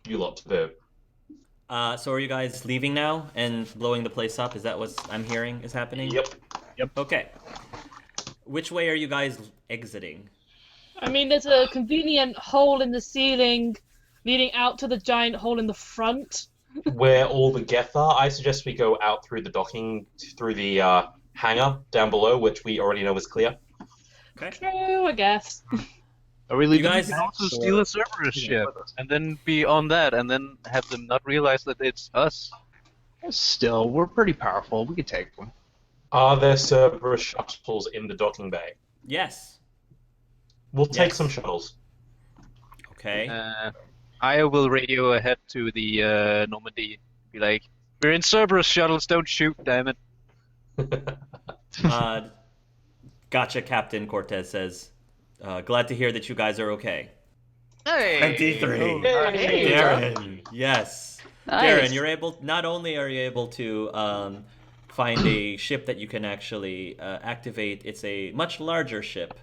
you lot to boot.
So are you guys leaving now and blowing the place up? Is that what I'm hearing is happening?
Yep.
Okay. Which way are you guys exiting?
I mean, there's a convenient hole in the ceiling leading out to the giant hole in the front.
Where all the Geth are, I suggest we go out through the docking, through the hangar down below, which we already know is clear.
Okay.
True, I guess.
Are we leaving?
You guys-
the
We can also steal a Cerberus ship, and then be on that, and then have them not realize that it's us.
Still, we're pretty powerful. We could take them.
Are there Cerberus shuttles in the docking bay?
Yes.
We'll take
Yes.
some shuttles.
Okay.
I will radio ahead to the Normandy. Be like, we're in Cerberus shuttles, don't shoot, damn it.
Gotcha, Captain Cortez says. Glad to hear that you guys are okay.
Hey!
23.
Hey.
Darren. Yes.
Nice.
Darren, you're able. Not only are you able to find a ship that you can actually activate, it's a much larger ship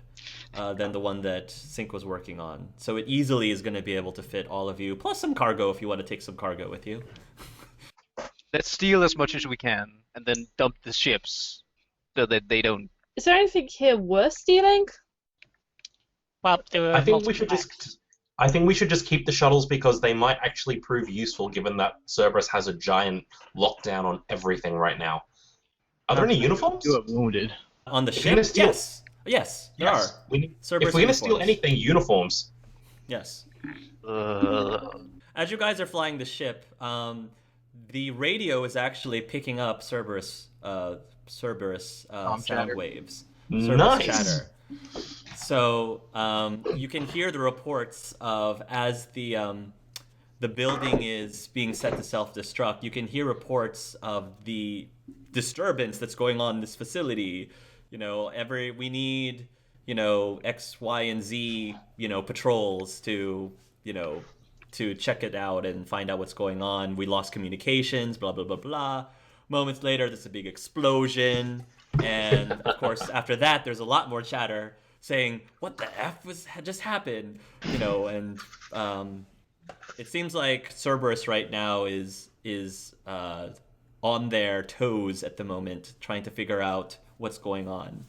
than the one that Sync was working on. So it easily is going to be able to fit all of you, plus some cargo if you want to take some cargo with you.
Let's steal as much as we can, and then dump the ships, so that they don't.
Is there anything here worth stealing?
Well, there were
I think we
multiple
should
mechs.
just keep the shuttles because they might actually prove useful given that Cerberus has a giant lockdown on everything right now. Are there any uniforms?
You have wounded.
On the
If you're
ship?
gonna steal-
Yes. Yes, there are.
Yes. If
Cerberus
we're going to steal
uniforms.
anything, uniforms.
Yes.
Uh,
As you guys are flying the ship, the radio is actually picking up Cerberus sound
chatter.
waves.
Nice.
Chatter. So you can hear the reports of as the building is being set to self-destruct. You can hear reports of the disturbance that's going on in this facility. You know, we need, X, Y, and Z, patrols to check it out and find out what's going on. We lost communications, blah, blah, blah, blah. Moments later, there's a big explosion. And, of course, after that, there's a lot more chatter saying, what the F just happened? And it seems like Cerberus right now is on their toes at the moment, trying to figure out what's going on.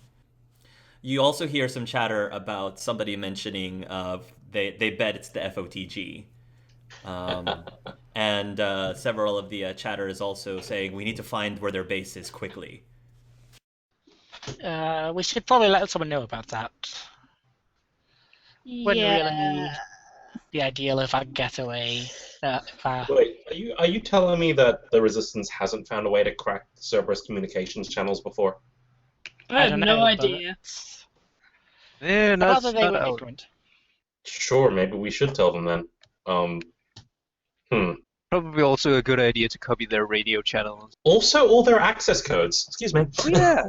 You also hear some chatter about somebody mentioning they bet it's the FOTG. And and several of the chatter is also saying we need to find where their base is quickly.
We should probably let someone know about that. Wouldn't really be ideal if I get away.
Wait, are you telling me that the Resistance hasn't found a way to crack Cerberus communications channels before?
I have
don't
no
know,
idea.
Yeah,
I'd
no,
rather
it's
they
not
were
out.
ignorant.
Sure, maybe we should tell them then.
Probably also a good idea to copy their radio channels.
Also, all their access codes. Excuse me.
Oh yeah.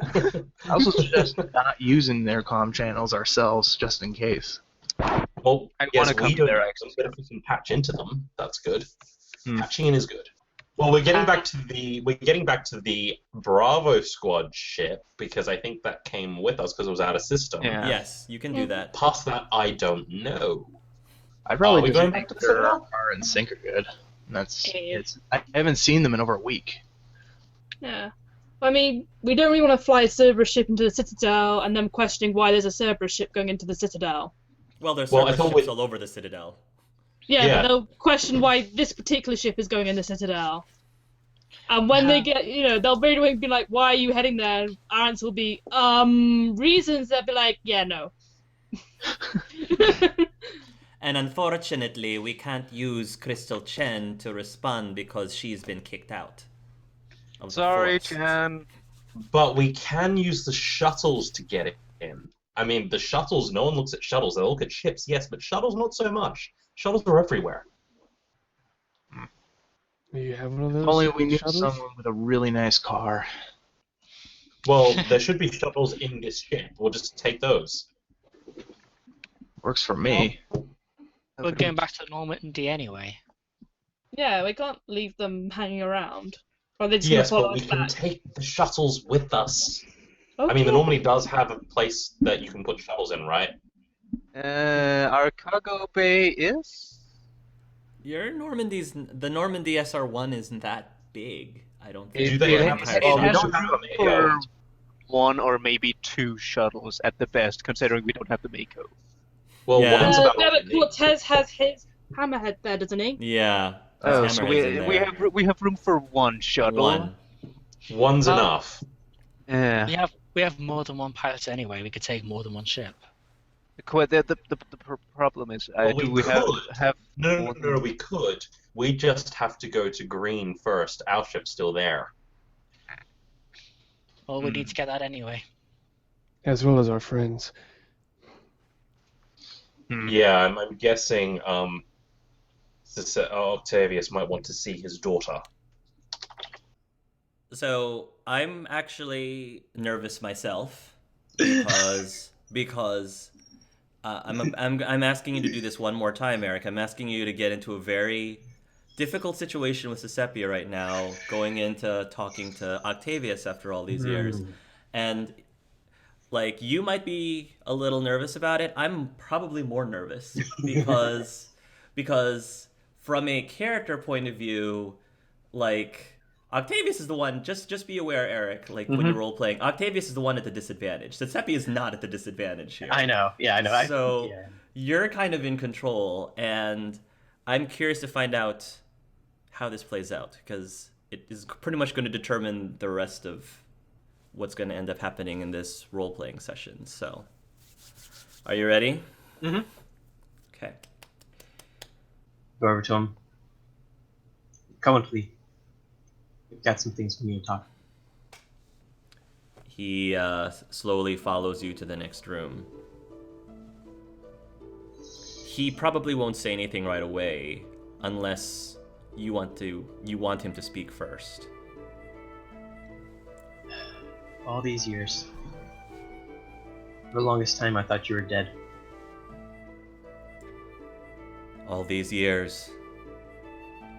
I also suggest not using their comm channels ourselves, just in case.
Well,
I
yes,
wanna
we
copy
don't
their
use
access
them, but if we can patch into them, that's good.
Hmm.
Patching in is good. Well, we're getting back to the Bravo Squad ship because I think that came with us because it was out of system.
Yeah.
Yes, you can do that.
Past that, I don't know.
I'd probably
we
just
going
make
back to the
sure our
Citadel?
car and sink are good. That's
Yeah.
I haven't seen them in over a week.
Yeah. I mean, we don't really want to fly a Cerberus ship into the Citadel and then questioning why there's a Cerberus ship going into the Citadel.
Well, there's
Well, I
Cerberus
thought
ships
we-
all over the Citadel.
Yeah,
Yeah.
but they'll question why this particular ship is going in the Citadel. And when they get, they'll very well be like, why are you heading there? And our answer will be, reasons. They'll be like, yeah, no.
And unfortunately, we can't use Crystal Chen to respond because she's been kicked out. of the
Sorry,
force.
Chan.
But we can use the shuttles to get it in. I mean, the shuttles, no one looks at shuttles. They look at ships, yes, but shuttles not so much. Shuttles are everywhere.
You have one of those
If only we knew
shuttles?
someone with a really nice car.
Well, there should be shuttles in this ship. We'll just take those.
Works for me.
We're going back to Normandy anyway.
Yeah, we can't leave them hanging around. Or they just
Yes,
gonna follow
but we
us
can
back.
take the shuttles with us.
Okay.
I mean, the Normandy does have a place that you can put shuttles in, right?
Our cargo bay is?
The Normandy SR1 isn't that big. I don't think.
Do they
it
have
has-
a
it
well, we
has
don't have
room
a
for
Mako.
one or maybe two shuttles at the best, considering we don't have the Mako.
Well,
Yeah.
one's about
Yeah, but Cortez has his hammerhead there, doesn't he?
Yeah.
Oh,
there's
so
hammerheads in
we
there.
have room for one shuttle.
One.
One's enough.
Yeah.
We have more than one pilot anyway. We could take more than one ship.
The problem is,
Well,
do
we
we have
could. No, we could. We just have to go to green first. Our ship's still there.
Well, we need to get that anyway.
As well as our friends.
Yeah, I'm guessing Octavius might want to see his daughter.
So I'm actually nervous myself because I'm asking you to do this one more time, Eric. I'm asking you to get into a very difficult situation with Sepia right now, going into talking to Octavius after all these years, and like you might be a little nervous about it. I'm probably more nervous because from a character point of view, like. Octavius is the one, just be aware, Eric, like when you're role-playing, Octavius is the one at the disadvantage. Sepia is not at the disadvantage here.
I know. Yeah, I know.
So
yeah.
you're kind of in control, and I'm curious to find out how this plays out, because it is pretty much going to determine the rest of what's going to end up happening in this role-playing session. So, are you ready?
Mm-hmm.
Okay.
Go over to him. Come on, please. We've got some things we need to talk.
He slowly follows you to the next room. He probably won't say anything right away, unless you want him to speak first.
All these years. For the longest time, I thought you were dead.
All these years,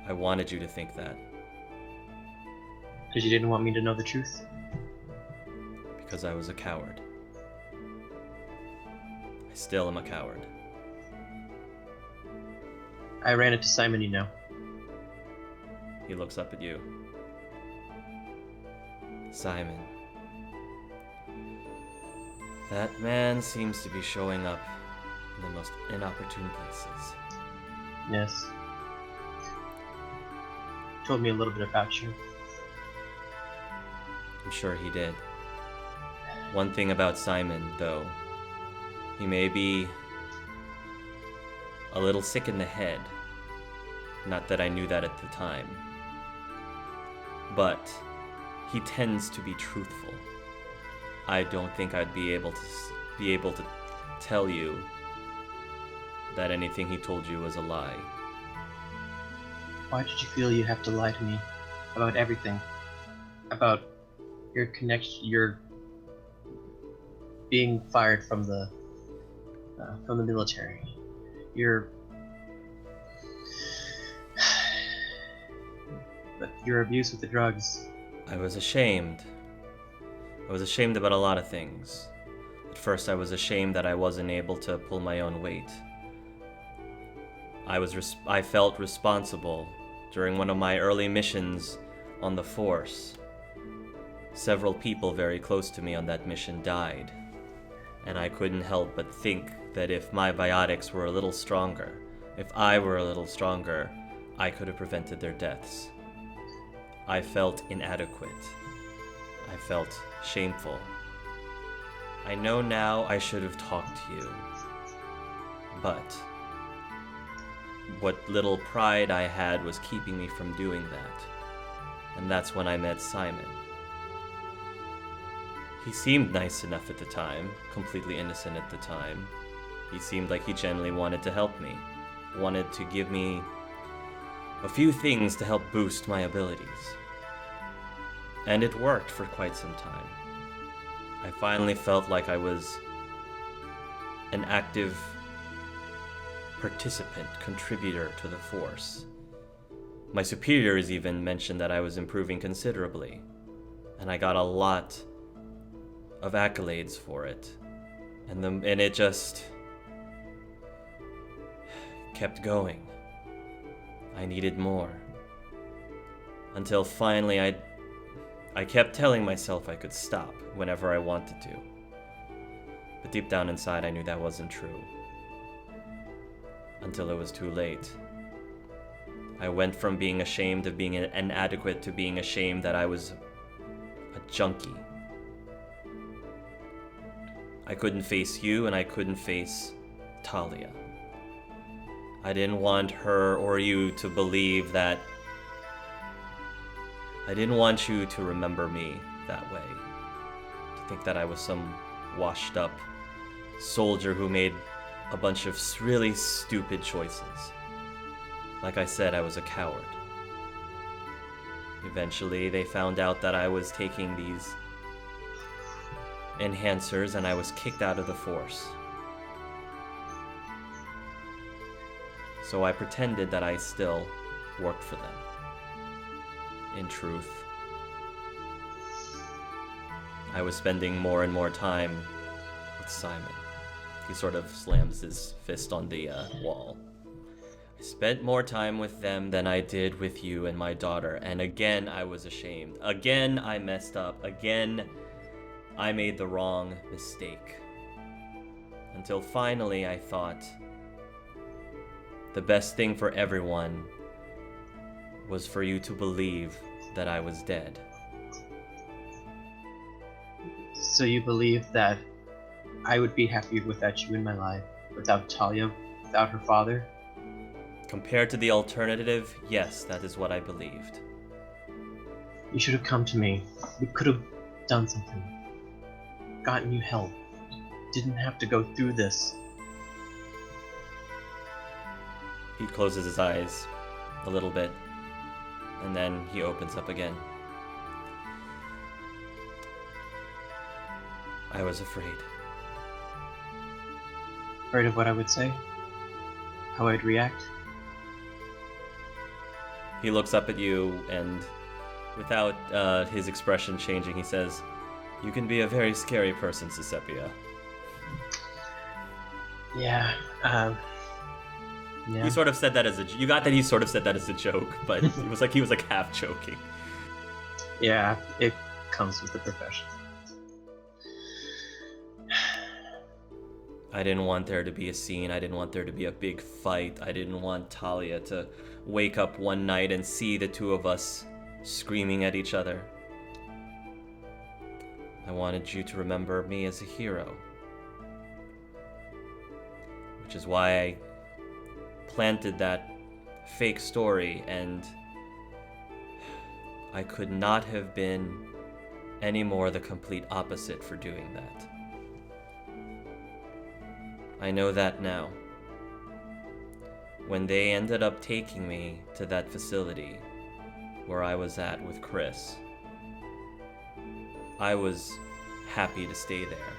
I wanted you to think that.
Because you didn't want me to know the truth?
Because I was a coward. I still am a coward.
I ran into Simon, you know.
He looks up at you. Simon. That man seems to be showing up in the most inopportune places.
Yes. told me a little bit about you.
I'm sure he did. One thing about Simon, though, he may be a little sick in the head. Not that I knew that at the time. But he tends to be truthful. I don't think I'd be able to tell you that anything he told you was a lie.
Why did you feel you have to lie to me about everything? About your connection, your being fired from the military, your abuse with the drugs.
I was ashamed. I was ashamed about a lot of things. At first, I was ashamed that I wasn't able to pull my own weight. I felt responsible during one of my early missions on the Force. Several people very close to me on that mission died, and I couldn't help but think that if my biotics were a little stronger, if I were a little stronger, I could have prevented their deaths. I felt inadequate. I felt shameful. I know now I should have talked to you, but what little pride I had was keeping me from doing that. And that's when I met Simon. He seemed nice enough at the time, completely innocent at the time. He seemed like he genuinely wanted to help me, wanted to give me a few things to help boost my abilities. And it worked for quite some time. I finally felt like I was an active participant, contributor to the Force. My superiors even mentioned that I was improving considerably, and I got a lot of accolades for it. And it just kept going. I needed more. Until finally I kept telling myself I could stop whenever I wanted to. But deep down inside I knew that wasn't true. Until it was too late. I went from being ashamed of being inadequate to being ashamed that I was a junkie. I couldn't face you, and I couldn't face Talia. I didn't want her or you to believe that. I didn't want you to remember me that way. To think that I was some washed up soldier who made a bunch of really stupid choices. Like I said, I was a coward. Eventually, they found out that I was taking these enhancers and I was kicked out of the Force. So I pretended that I still worked for them. In truth, I was spending more and more time with Simon. He sort of slams his fist on the wall. I spent more time with them than I did with you and my daughter, and again I was ashamed. Again I messed up. Again I made the wrong mistake. Until finally I thought the best thing for everyone was for you to believe that I was dead.
So you believe that I would be happy without you in my life, without Talia, without her father?
Compared to the alternative, yes, that is what I believed.
You should have come to me. We could have done something. Gotten you help. Didn't have to go through this.
He closes his eyes a little bit, and then he opens up again. I was afraid.
Afraid of what I would say? How I'd react?
He looks up at you, and without his expression changing, he says, "You can be a very scary person, Susepia."
Yeah, yeah.
He sort of said that as you got that he sort of said that as a joke, but it was like he was like half joking.
Yeah, it comes with the profession.
I didn't want there to be a scene. I didn't want there to be a big fight. I didn't want Talia to wake up one night and see the two of us screaming at each other. I wanted you to remember me as a hero. Which is why I planted that fake story, and I could not have been any more the complete opposite for doing that. I know that now. When they ended up taking me to that facility where I was at with Chris, I was happy to stay there,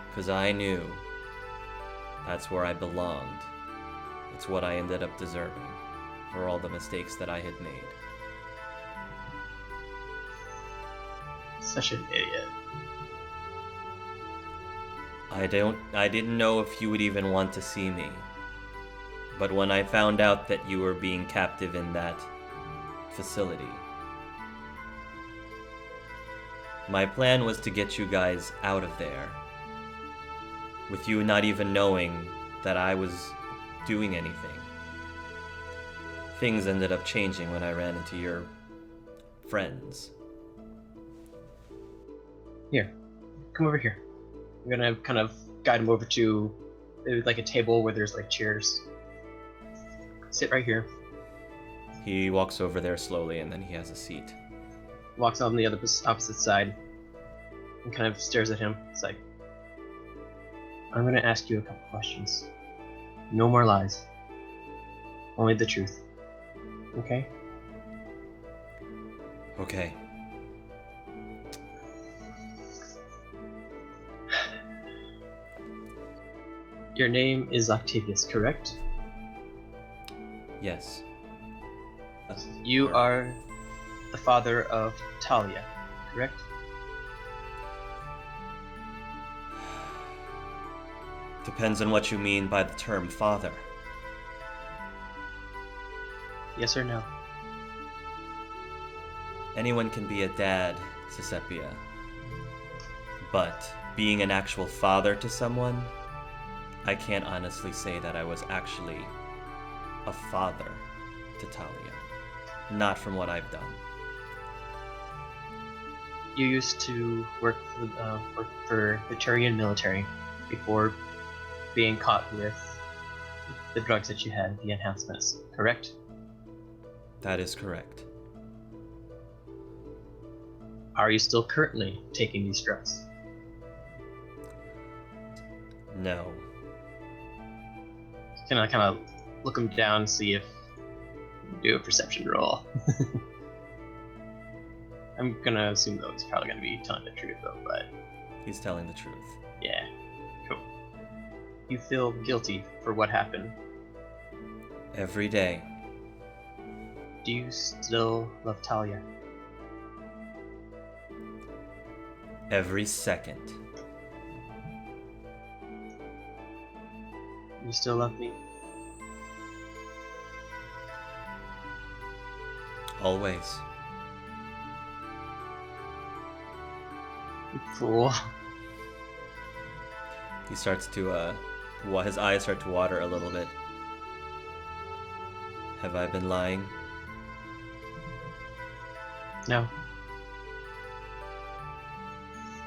because I knew that's where I belonged. It's what I ended up deserving for all the mistakes that I had made.
Such an idiot.
I didn't know if you would even want to see me. But when I found out that you were being captive in that facility, my plan was to get you guys out of there, with you not even knowing that I was doing anything. Things ended up changing when I ran into your friends.
Here, come over here. I'm gonna kind of guide him over to like a table where there's like chairs. Sit right here.
He walks over there slowly, and then he has a seat.
Walks on the opposite side and kind of stares at him. It's like, I'm gonna ask you a couple questions. No more lies. Only the truth. Okay?
Okay.
Your name is Octavius, correct?
Yes.
You are the father of Talia, correct?
Depends on what you mean by the term father.
Yes or no?
Anyone can be a dad, Susepia. But being an actual father to someone, I can't honestly say that I was actually a father to Talia. Not from what I've done.
You used to work for the Turian military before being caught with the drugs that you had, the enhancements, correct?
That is correct.
Are you still currently taking these drugs?
No.
Can I kind of look him down and see if do a perception roll? I'm gonna assume though he's probably gonna be telling the truth though, but
He's telling the truth.
yeah, cool. You feel guilty for what happened.
Every day.
Do you still love Talia?
Every second.
You still love me?
Always.
You fool.
He starts to, his eyes start to water a little bit. Have I been lying?
No.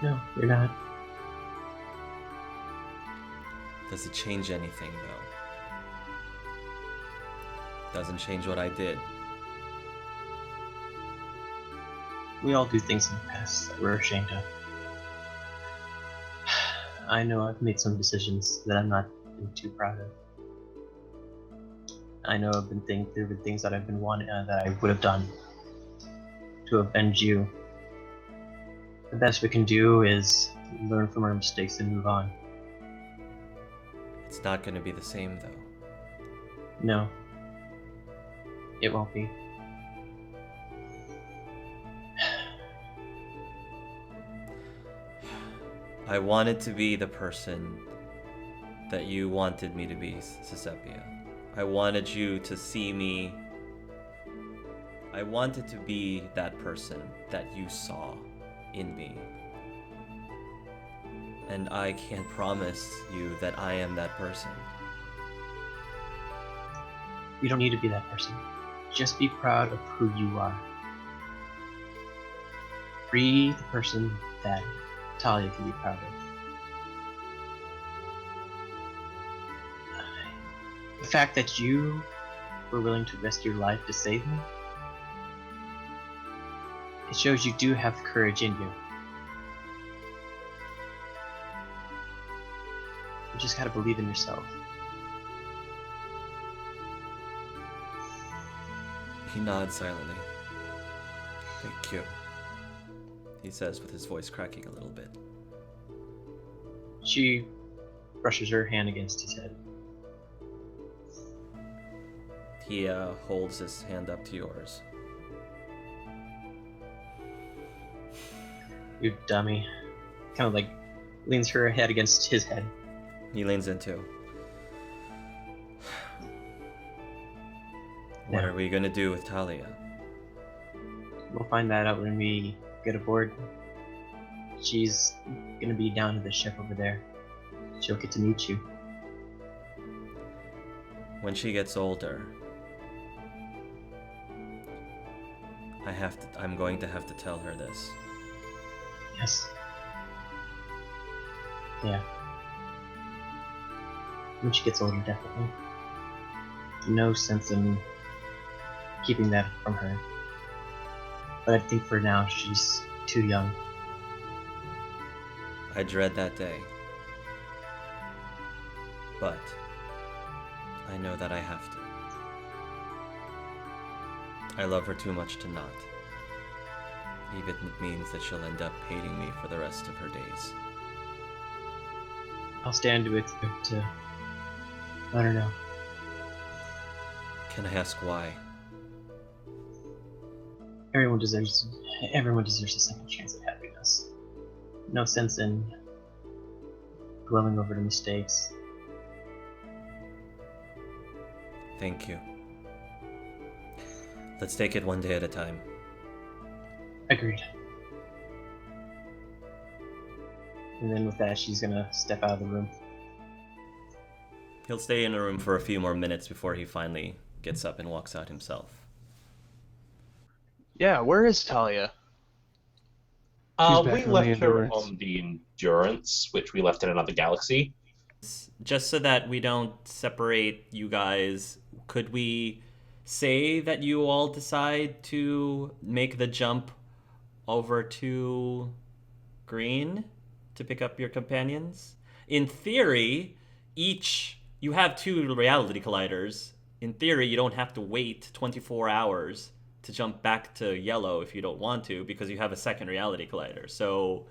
No, you're not.
Does it change anything, though? Doesn't change what I did.
We all do things in the past that we're ashamed of. I know I've made some decisions that I'm not too proud of. I know there have been things that I've been wanting that I would have done to avenge you. The best we can do is learn from our mistakes and move on.
It's not going to be the same, though.
No, it won't be.
I wanted to be the person that you wanted me to be, Susepia. I wanted you to see me. I wanted to be that person that you saw in me. And I can't promise you that I am that person.
You don't need to be that person. Just be proud of who you are. Be the person that Talia can be proud of. The fact that you were willing to risk your life to save me, it shows you do have courage in you. You just gotta believe in yourself.
He nods silently. Thank you, he says with his voice cracking a little bit.
She brushes her hand against his head.
He holds his hand up to yours.
You dummy. Kind of like leans her head against his head.
He leans in too. What
Yeah.
are we gonna do with Talia?
We'll find that out when we get aboard. She's gonna be down to the ship over there. She'll get to meet you.
When she gets older, I'm going to have to tell her this.
Yes. Yeah. When she gets older, definitely. No sense in keeping that from her. But I think for now, she's too young.
I dread that day. But I know that I have to. I love her too much to not. Even if it means that she'll end up hating me for the rest of her days.
I'll stand with her to let her know.
Can I ask why?
Everyone deserves a second chance at happiness. No sense in dwelling over the mistakes.
Thank you. Let's take it one day at a time.
Agreed. And then with that, she's gonna step out of the room.
He'll stay in the room for a few more minutes before he finally gets up and walks out himself.
Yeah, where is Talia?
She's back
We
on the
left her
Endurance.
on the Endurance, which we left in another galaxy.
Just so that we don't separate you guys, could we say that you all decide to make the jump over to Green to pick up your companions? In theory, you have two reality colliders. In theory, you don't have to wait 24 hours to jump back to Yellow if you don't want to, because you have a second reality collider. So